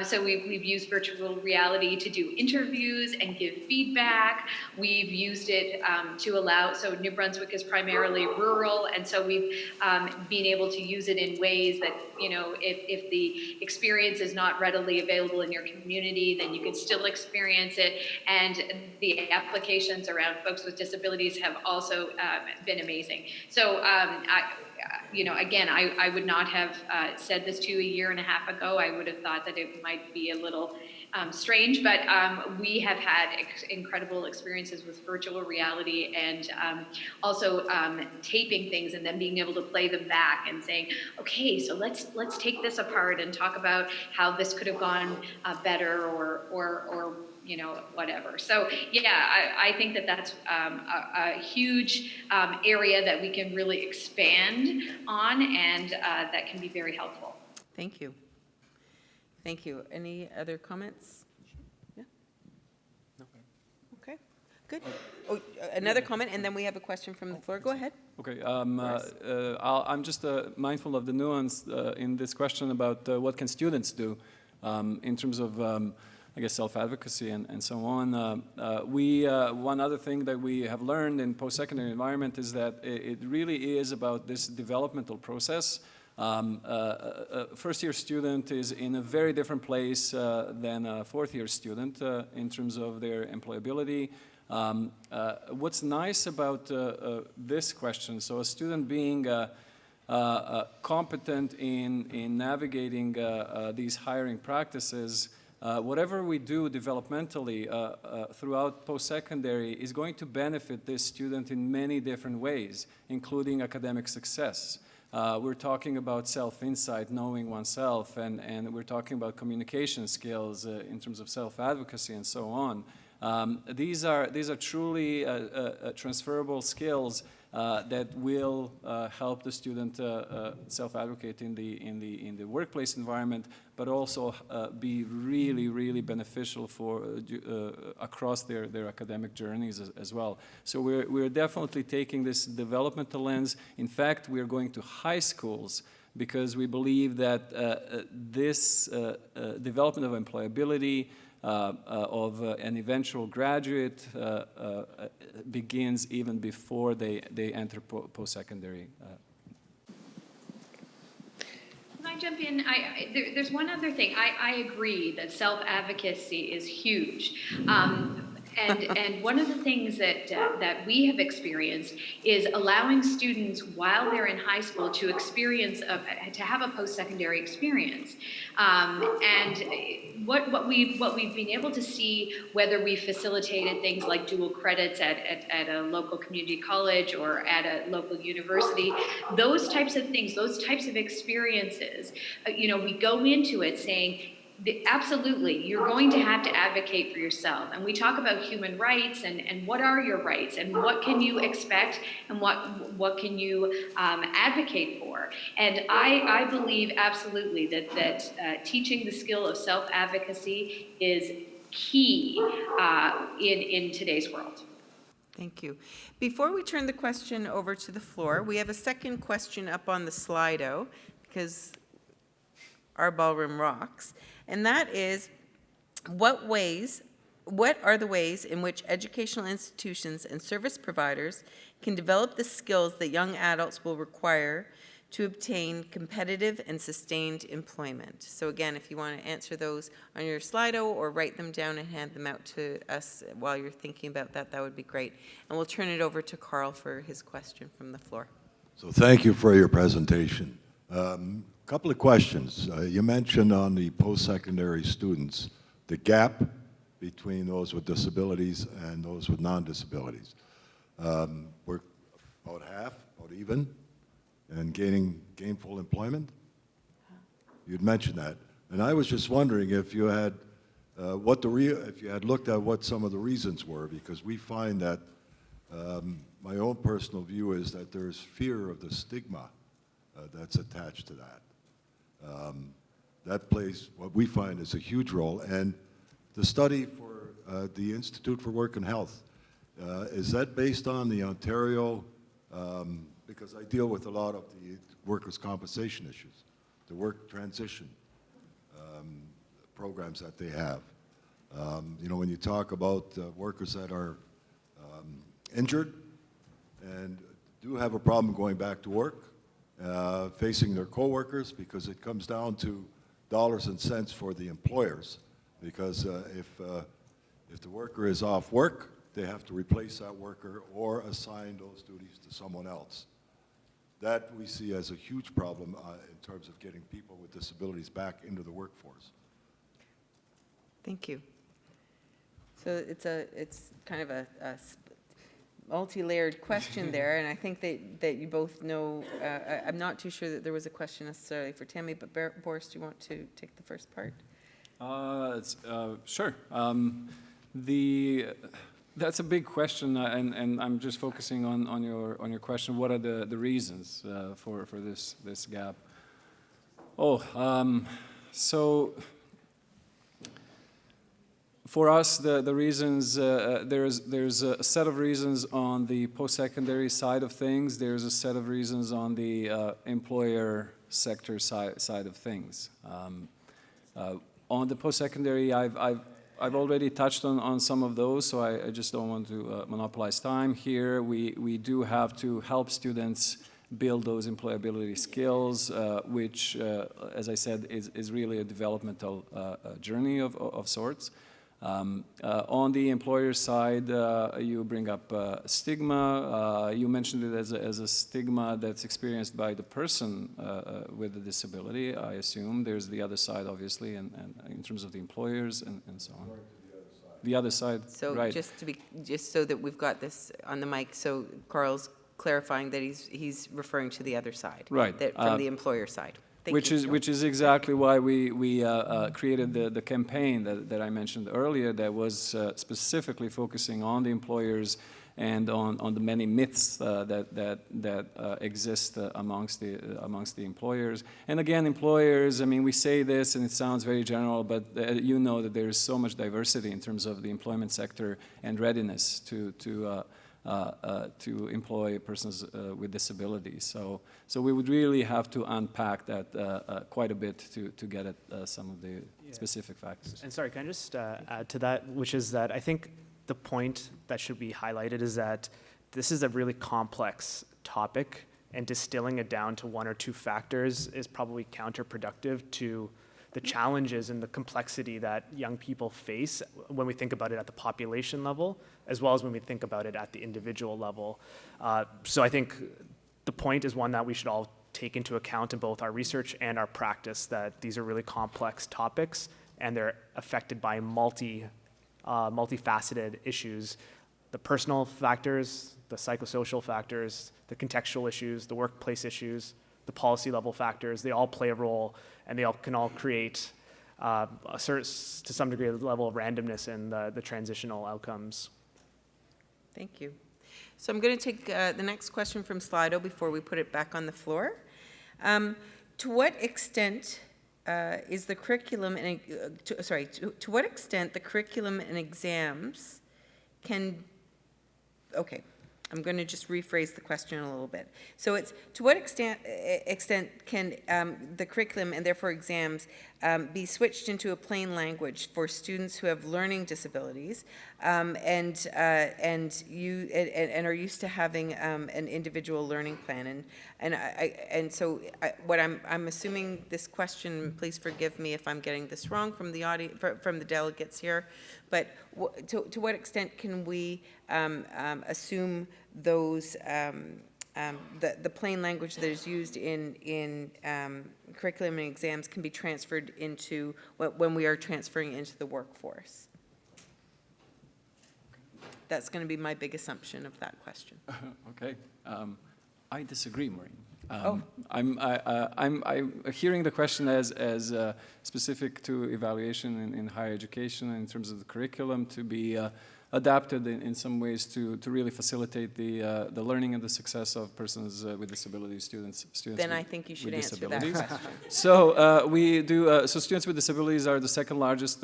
so we've used virtual reality to do interviews and give feedback. We've used it to allow, so New Brunswick is primarily rural, and so we've been able to use it in ways that, if the experience is not readily available in your community, then you can still experience it. And the applications around folks with disabilities have also been amazing. So, again, I would not have said this to you a year and a half ago. I would have thought that it might be a little strange, but we have had incredible experiences with virtual reality, and also taping things and then being able to play them back and saying, okay, so let's take this apart and talk about how this could have gone better or whatever. So yeah, I think that that's a huge area that we can really expand on, and that can be very helpful. Thank you. Thank you. Any other comments? Yeah? No. Okay, good. Oh, another comment, and then we have a question from the floor. Go ahead. Okay, I'm just mindful of the nuance in this question about what can students do in terms of I guess self-advocacy and so on. One other thing that we have learned in post-secondary environment is that it really is about this developmental process. A first-year student is in a very different place than a fourth-year student in terms of their employability. What's nice about this question, so a student being competent in navigating these hiring practices, whatever we do developmentally throughout post-secondary is going to benefit this student in many different ways, including academic success. We're talking about self-insight, knowing oneself, and we're talking about communication skills in terms of self-advocacy and so on. These are truly transferable skills that will help the student self-advocate in the workplace environment, but also be really beneficial for across their academic journeys as well. So we're definitely taking this developmental lens. In fact, we are going to high schools because we believe that this development of employability of an eventual graduate begins even before they enter post-secondary. Can I jump in? There's one other thing. I agree that self-advocacy is huge. And one of the things that we have experienced is allowing students while they're in high school to to have a post-secondary experience. And what we've been able to see, whether we facilitated things like dual credits at a local community college or at a local university, those types of things, those types of experiences, we go into it saying, absolutely, you're going to have to advocate for yourself. And we talk about human rights and what are your rights and what can you expect and what can you advocate for. And I believe absolutely that teaching the skill of self-advocacy is key in today's world. Thank you. Before we turn the question over to the floor, we have a second question up on the Slido because our ballroom rocks. And that is, what are the ways in which educational institutions and service providers can develop the skills that young adults will require to obtain competitive and sustained employment? So again, if you want to answer those on your Slido or write them down and hand them out to us while you're thinking about that, that would be great. And we'll turn it over to Carl for his question from the floor. So thank you for your presentation. Couple of questions. You mentioned on the post-secondary students, the gap between those with disabilities and those with non-disabilities. We're about half, about even, and gaining gainful employment. You'd mentioned that. And I was just wondering if you had if you had looked at what some of the reasons were, because we find that my own personal view is that there's fear of the stigma that's attached to that. That plays, what we find, is a huge role. And the study for the Institute for Work and Health, is that based on the Ontario, because I deal with a lot of the workers' compensation issues, the work transition programs that they have. When you talk about workers that are injured and do have a problem going back to work, facing their coworkers, because it comes down to dollars and cents for the employers. Because if the worker is off work, they have to replace that worker or assign those duties to someone else. That we see as a huge problem in terms of getting people with disabilities back into the workforce. Thank you. So it's kind of a multi-layered question there, and I think that you both know, I'm not too sure that there was a question necessarily for Tammy, but Boris, do you want to take the first part? Sure. That's a big question, and I'm just focusing on your question. What are the reasons for this gap? So for us, the reasons, there's a set of reasons on the post-secondary side of things. There's a set of reasons on the employer sector side of things. On the post-secondary, I've already touched on some of those, so I just don't want to monopolize time here. We do have to help students build those employability skills, which, as I said, is really a developmental journey of sorts. On the employer side, you bring up stigma. You mentioned it as a stigma that's experienced by the person with a disability, I assume. There's the other side, obviously, and in terms of the employers and so on. The other side, So right. just so that we've got this on the mic, so Carl's clarifying that he's referring to the other side. Right. That from the employer side. Thank Which you, is Joe. which is exactly why we created the campaign that I mentioned earlier, that was specifically focusing on the employers and on the many myths that exist amongst the employers. And again, employers, I mean, we say this and it sounds very general, but you know that there is so much diversity in terms of the employment sector and readiness to employ persons with disabilities. So we would really have to unpack that quite a bit to get at some of the specific factors. And sorry, can I just add to that, which is that I think the point that should be highlighted is that this is a really complex topic, and distilling it down to one or two factors is probably counterproductive to the challenges and the complexity that young people face when we think about it at the population level, as well as when we think about it at the individual level. So I think the point is one that we should all take into account in both our research and our practice, that these are really complex topics and they're affected by multifaceted issues: the personal factors, the psychosocial factors, the contextual issues, the workplace issues, the policy level factors. They all play a role, and they all can all create to some degree a level of randomness in the transitional outcomes. Thank you. So I'm going to take the next question from Slido before we put it back on the floor. To what extent is the curriculum and to what extent the curriculum and exams can, okay, I'm going to just rephrase the question a little bit. So it's, to what extent can the curriculum and therefore exams be switched into a plain language for students who have learning disabilities and are used to having an individual learning plan? So what I'm assuming this question, please forgive me if I'm getting this wrong from the audience, from the delegates here, but to what extent can we assume those the plain language that is used in curriculum and exams can be transferred into when we are transferring into the workforce? That's going to be my big assumption of that question. Okay, I disagree, Maureen. I'm hearing the question as specific to evaluation in higher education in terms of the curriculum to be adapted in some ways to really facilitate the learning and the success of persons with disabilities, students. Then I think you should answer that question. So we do. So students with disabilities are the second largest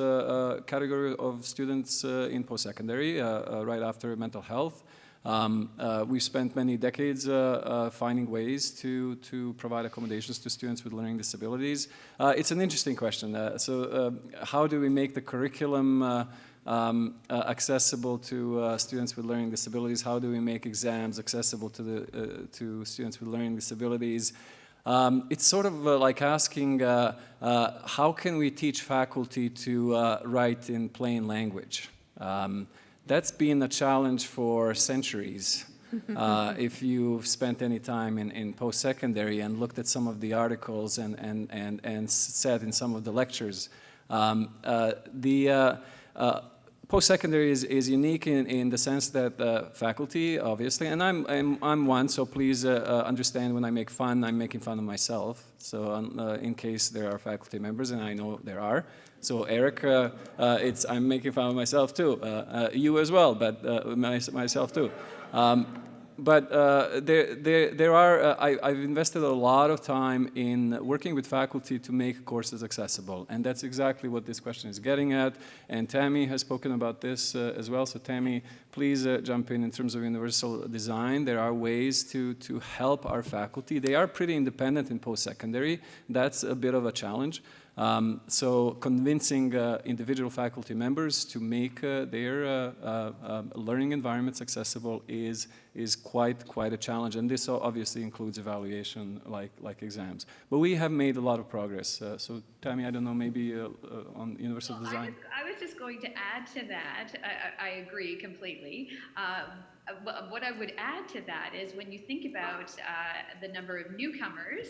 category of students in post-secondary, right after mental health. We've spent many decades finding ways to provide accommodations to students with learning disabilities. It's an interesting question. How do we make the curriculum accessible to students with learning disabilities? How do we make exams accessible to students with learning disabilities? It's sort of like asking, how can we teach faculty to write in plain language? That's been a challenge for centuries. If you've spent any time in post-secondary and looked at some of the articles and sat in some of the lectures, post-secondary is unique in the sense that faculty, obviously, and I'm one, so please understand when I make fun, I'm making fun of myself. So in case there are faculty members, and I know there are. So Eric, I'm making fun of myself too. You as well, but myself too. But there are, I've invested a lot of time in working with faculty to make courses accessible, and that's exactly what this question is getting at, and Tammy has spoken about this as well, so Tammy, please jump in terms of universal design. There are ways to help our faculty. They are pretty independent in post-secondary. That's a bit of a challenge. So convincing individual faculty members to make their learning environments accessible is quite a challenge, and this obviously includes evaluation like exams. But we have made a lot of progress. So Tammy, I don't know, maybe on universal design. I was was just going to add to that, I agree completely. What I would add to that is when you think about the number of newcomers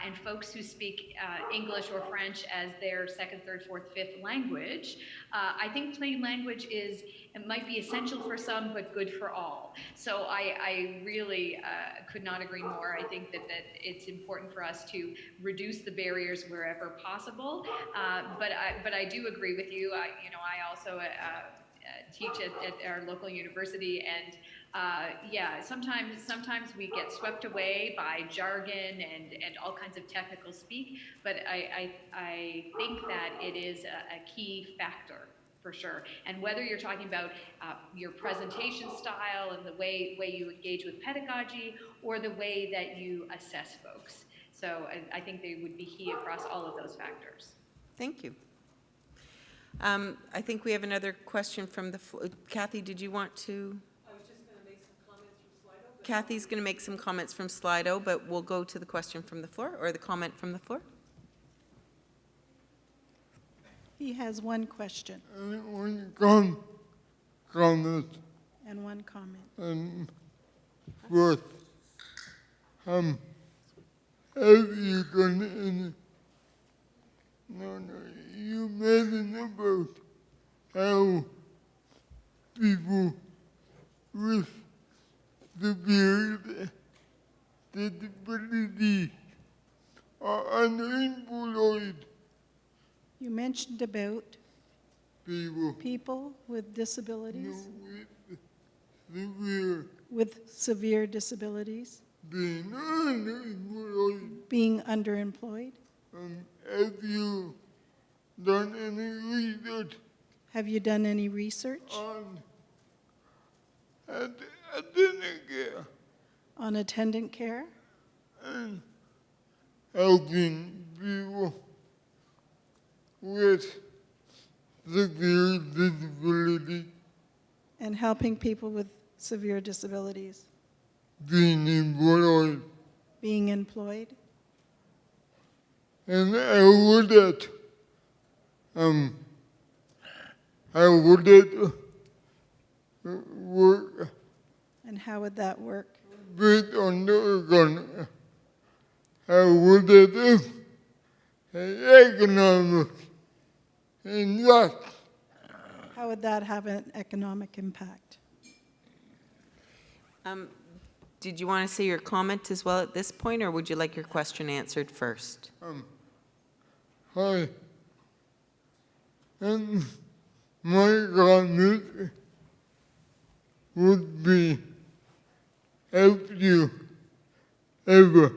and folks who speak English or French as their second, third, fourth, fifth language, I think plain language it might be essential for some, but good for all. So I really could not agree more. I think that it's important for us to reduce the barriers wherever possible. But I do agree with you. I also teach at our local university, and yeah, sometimes we get swept away by jargon and all kinds of technical speak. But I think that it is a key factor, for sure. And whether you're talking about your presentation style and the way you engage with pedagogy, or the way that you assess folks. So I think they would be key across all of those factors. Thank you. I think we have another question from the floor. Kathy, did you want to? I was just going to make some comments from Slido. Kathy's going to make some comments from Slido, but we'll go to the question from the floor, or the comment from the floor. He has one question One comment. and one comment. First, have you done any? No, you mentioned about how people with severe disabilities are unemployed. You mentioned about People people with disabilities, with severe with severe disabilities, being unemployed. being underemployed. Have you done any research Have you done any research on attendant care on attendant care and helping people with severe disability and helping people with severe disabilities being employed? being employed? And how would that work And how would that work? based on the economy? How would that economic impact? How would that have an economic impact? Did you want to say your comment as well at this point, or would you like your question answered first? Hi. And my comment would be, have you ever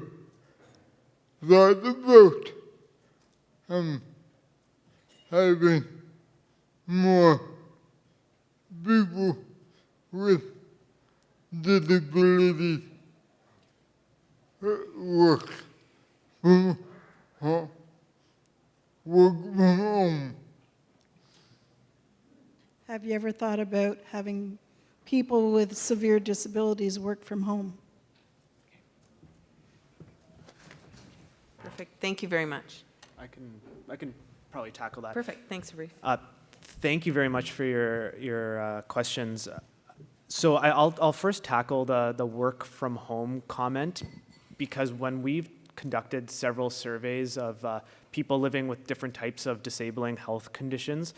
thought about having more people with disabilities work from home? Have you ever thought about having people with severe disabilities work from home? Perfect. Thank you very much. I can probably tackle that. Perfect. Thanks, Arif. Thank you very much for your questions. So I'll first tackle the work from home comment, because when we've conducted several surveys of people living with different types of disabling health conditions,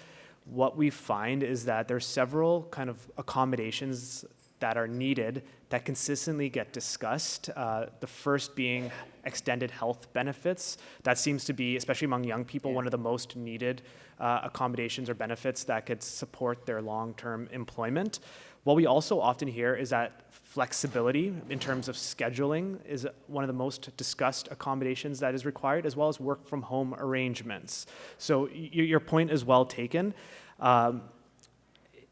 what we find is that there's several kind of accommodations that are needed that consistently get discussed. The first being extended health benefits. That seems to be, especially among young people, one of the most needed accommodations or benefits that could support their long-term employment. What we also often hear is that flexibility in terms of scheduling is one of the most discussed accommodations that is required, as well as work from home arrangements. So your point is well taken.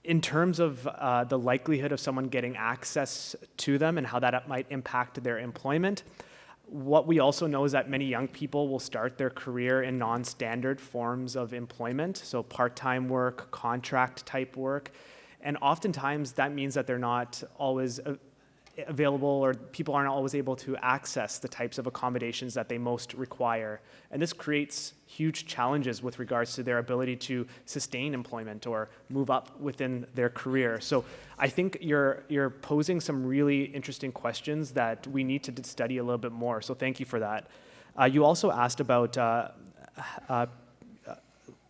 In terms of the likelihood of someone getting access to them and how that might impact their employment, what we also know is that many young people will start their career in non-standard forms of employment, so part-time work, contract type work, and oftentimes that means that they're not always available, or people aren't always able to access the types of accommodations that they most require. And this creates huge challenges with regards to their ability to sustain employment or move up within their career. So I think you're posing some really interesting questions that we need to study a little bit more. So thank you for that. You also asked about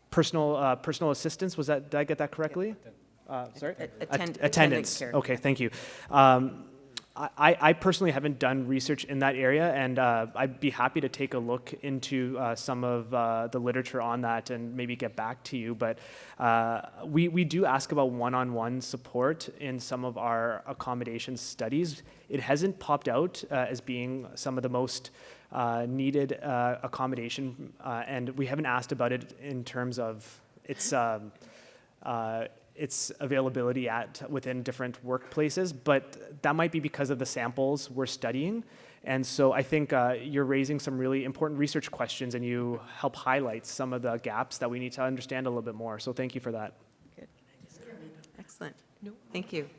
personal assistance. Did I get that correctly? Sorry? Attendance. Care. Okay, thank you. I personally haven't done research in that area, and I'd be happy to take a look into some of the literature on that and maybe get back to you. But we do ask about one-on-one support in some of our accommodation studies. It hasn't popped out as being some of the most needed accommodation, and we haven't asked about it in terms of its availability within different workplaces, but that might be because of the samples we're studying. And so I think you're raising some really important research questions, and you help highlight some of the gaps that we need to understand a little bit more. So thank you for that. Good. Excellent. Thank you.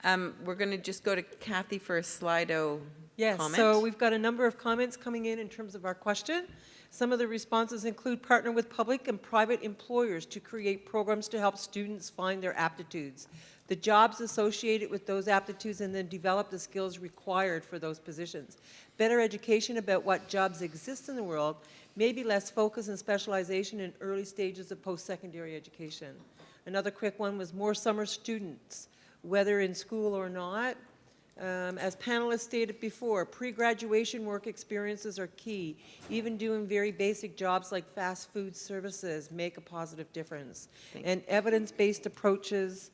We're going to just go to Kathy for a Slido Yes, comment. so we've got a number of comments coming in terms of our question. Some of the responses include partner with public and private employers to create programs to help students find their aptitudes, the jobs associated with those aptitudes, and then develop the skills required for those positions. Better education about what jobs exist in the world, maybe less focus and specialization in early stages of post-secondary education. Another quick one was more summer students, whether in school or not. As panelists stated before, pre-graduation work experiences are key. Even doing very basic jobs like fast food services make a positive difference. And evidence-based approaches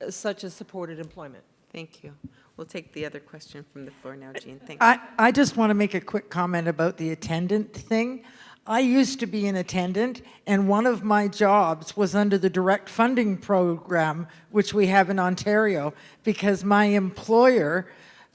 such as supported employment. Thank you. We'll take the other question from the floor now, Jean. Thanks. I just want to make a quick comment about the attendant thing. I used to be an attendant, and one of my jobs was under the direct funding program, which we have in Ontario, because my employer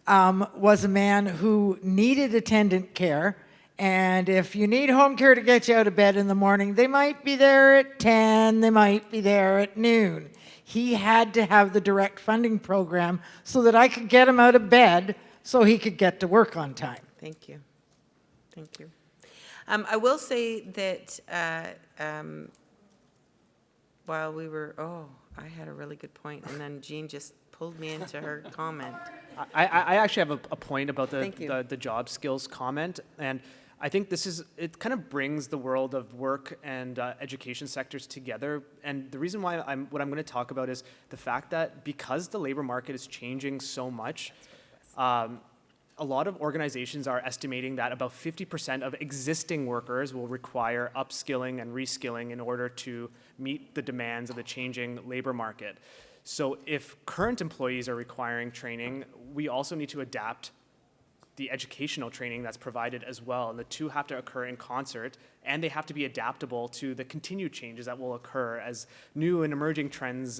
was a man who needed attendant care. And if you need home care to get you out of bed in the morning, they might be there at 10, they might be there at noon. He had to have the direct funding program so that I could get him out of bed so he could get to work on time. Thank you. Thank you. I will say that while we were, I had a really good point, and then Jean just pulled me into her comment. I actually have a point about Thank you. the job skills comment, and I think it kind of brings the world of work and education sectors together. And the reason why what I'm going to talk about is the fact that because the labor market is changing so much, a lot of organizations are estimating that about 50% of existing workers will require upskilling and reskilling in order to meet the demands of the changing labor market. So if current employees are requiring training, we also need to adapt the educational training that's provided as well. And the two have to occur in concert, and they have to be adaptable to the continued changes that will occur as new and emerging trends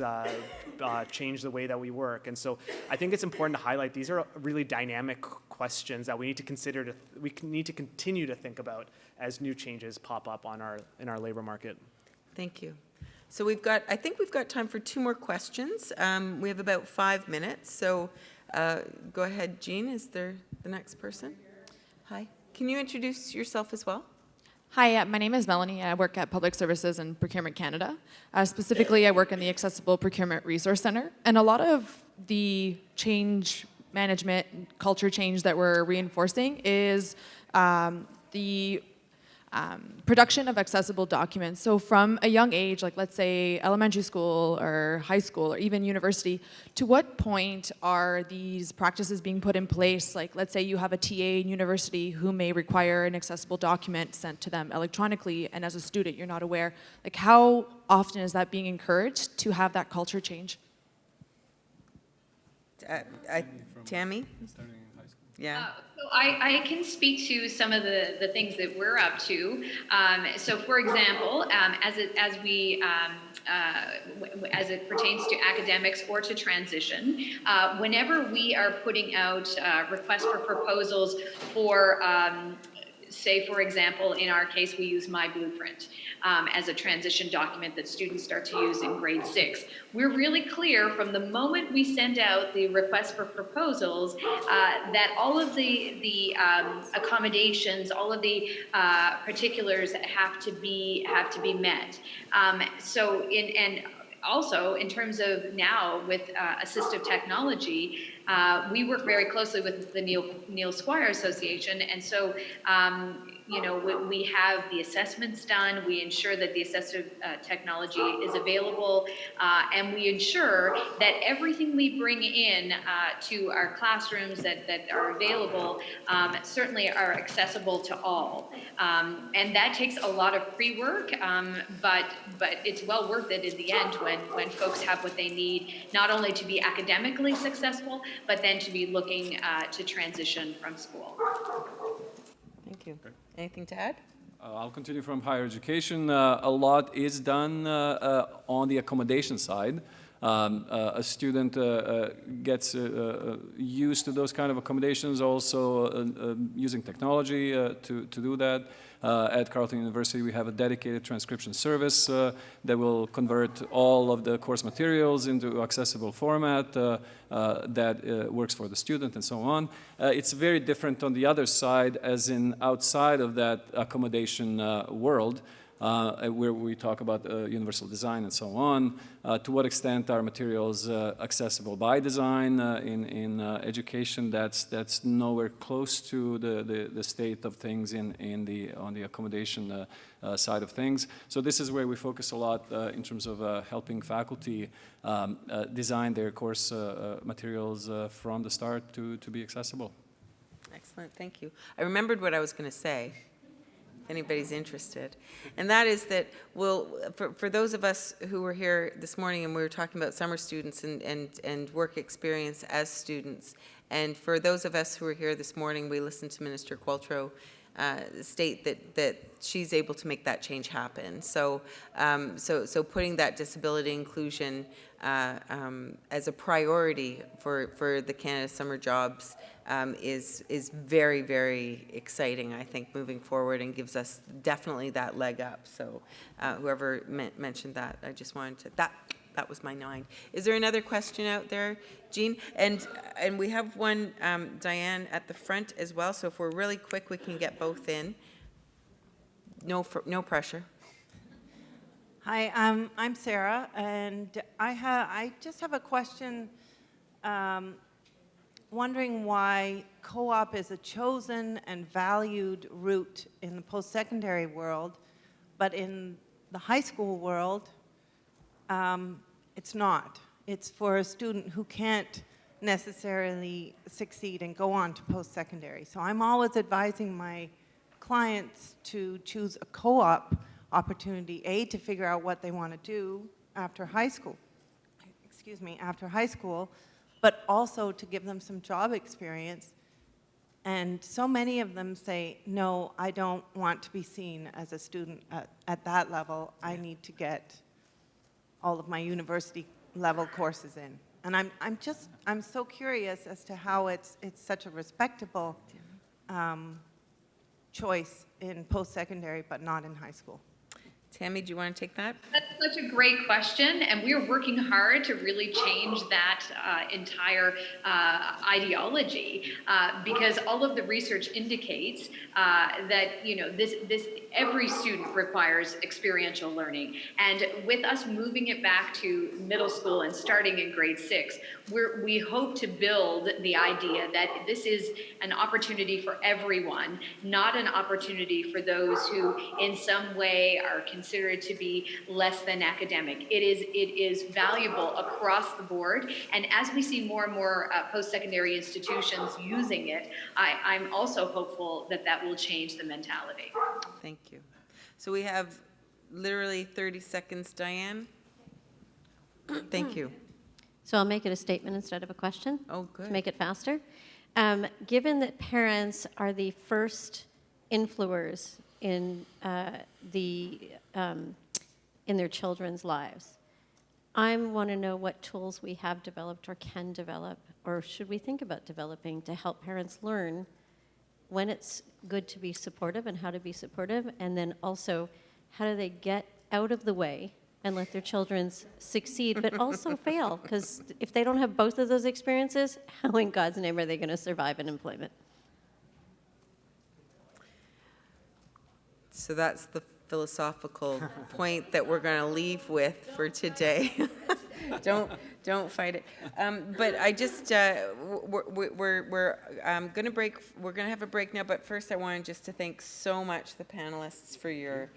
change the way that we work. And so I think it's important to highlight these are really dynamic questions that we need to consider, we need to continue to think about as new changes pop up in our labor market. Thank you. So I think we've got time for 2 more questions. We have about 5 minutes. So go ahead, Jean. Is there the next person? Hi. Can you introduce yourself as well? Hi, my name is Melanie. I work at Public Services and Procurement Canada. Specifically, I work in the Accessible Procurement Resource Center. And a lot of the change management, culture change that we're reinforcing is the production of accessible documents. So from a young age, like let's say elementary school or high school or even university, to what point are these practices being put in place? Like let's say you have a TA in university who may require an accessible document sent to them electronically, and as a student you're not aware. Like how often is that being encouraged to have that culture change? Tammy? Starting in high school. Yeah. So I can speak to some of the things that we're up to. So, for example, as it pertains to academics or to transition, whenever we are putting out requests for proposals for say, for example, in our case, we use My Blueprint as a transition document that students start to use in grade 6. We're really clear from the moment we send out the request for proposals that all of the accommodations, all of the particulars have to be met. Also, in terms of now with assistive technology, we work very closely with the Neil Squire Association, and so we have the assessments done. We ensure that the assistive technology is available, and we ensure that everything we bring in to our classrooms that are available certainly are accessible to all. And that takes a lot of pre-work, but it's well worth it in the end when folks have what they need, not only to be academically successful, but then to be looking to transition from school. Thank you. Anything to add? I'll continue from higher education. A lot is done on the accommodation side. A student gets used to those kind of accommodations, also using technology to do that. At Carleton University, we have a dedicated transcription service that will convert all of the course materials into accessible format that works for the student and so on. It's very different on the other side, as in outside of that accommodation world. Where we talk about universal design and so on. To what extent are materials accessible by design in education? That's nowhere close to the state of things on the accommodation side of things. So this is where we focus a lot in terms of helping faculty design their course materials from the start to be accessible. Excellent, thank you. I remembered what I was going to say, if anybody's interested. And that is that for those of us who were here this morning and we were talking about summer students and work experience as students, and for those of us who were here this morning, we listened to Minister Qualtrough state that she's able to make that change happen. So putting that disability inclusion as a priority for the Canada Summer Jobs is very, very exciting, I think, moving forward, and gives us definitely that leg up. So whoever mentioned that, I just wanted to, that was my 9. Is there another question out there, Jean? And we have one, Diane, at the front as well, so if we're really quick, we can get both in. No pressure. Hi, I'm Sarah, and I just have a question, wondering why co-op is a chosen and valued route in the post-secondary world, but in the high school world, it's not. It's for a student who can't necessarily succeed and go on to post-secondary. So I'm always advising my clients to choose a co-op opportunity, A, to figure out what they want to do after high school, but also to give them some job experience. And so many of them say, no, I don't want to be seen as a student at that level. I need to get all of my university level courses in. And I'm so curious as to how it's such a respectable choice in post-secondary, but not in high school. Tammy, do you want to take that? That's such a great question, and we are working hard to really change that entire ideology because all of the research indicates that this every student requires experiential learning, and with us moving it back to middle school and starting in grade 6, we hope to build the idea that this is an opportunity for everyone, not an opportunity for those who in some way are considered to be less than academic. It is valuable across the board, and as we see more and more post-secondary institutions using it, I'm also hopeful that that will change the mentality. Thank you. So we have literally 30 seconds, Diane. Thank you. So I'll make it a statement instead of a question. Oh, good. To make it faster. Given that parents are the first influencers in their children's lives, I want to know what tools we have developed or can develop, or should we think about developing, to help parents learn when it's good to be supportive and how to be supportive, and then also how do they get out of the way and let their children succeed, but also fail? Because if they don't have both of those experiences, how in God's name are they going to survive in employment? So that's the philosophical point that we're going to leave with for today. Don't fight it. But I just we're going to break. We're going to have a break now. But first, I wanted just to thank so much the panelists for your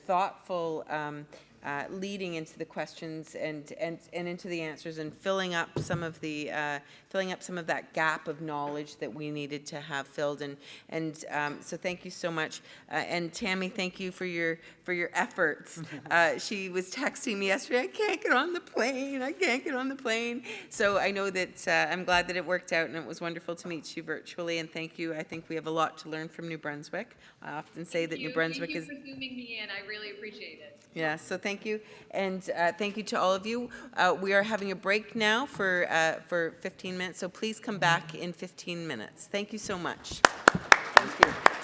thoughtful leading into the questions and into the answers, and filling up some of that gap of knowledge that we needed to have filled. And so thank you so much. And Tammy, thank you for your efforts. She was texting me yesterday, I can't get on the plane. So I know that I'm glad that it worked out, and it was wonderful to meet you virtually. And thank you. I think we have a lot to learn from New Brunswick. I often say that New Brunswick is. Thank you for zooming me in. I really appreciate it. Yeah, so thank you, and thank you to all of you. We are having a break now for 15 minutes, so please come back in 15 minutes. Thank you so much. Thank you.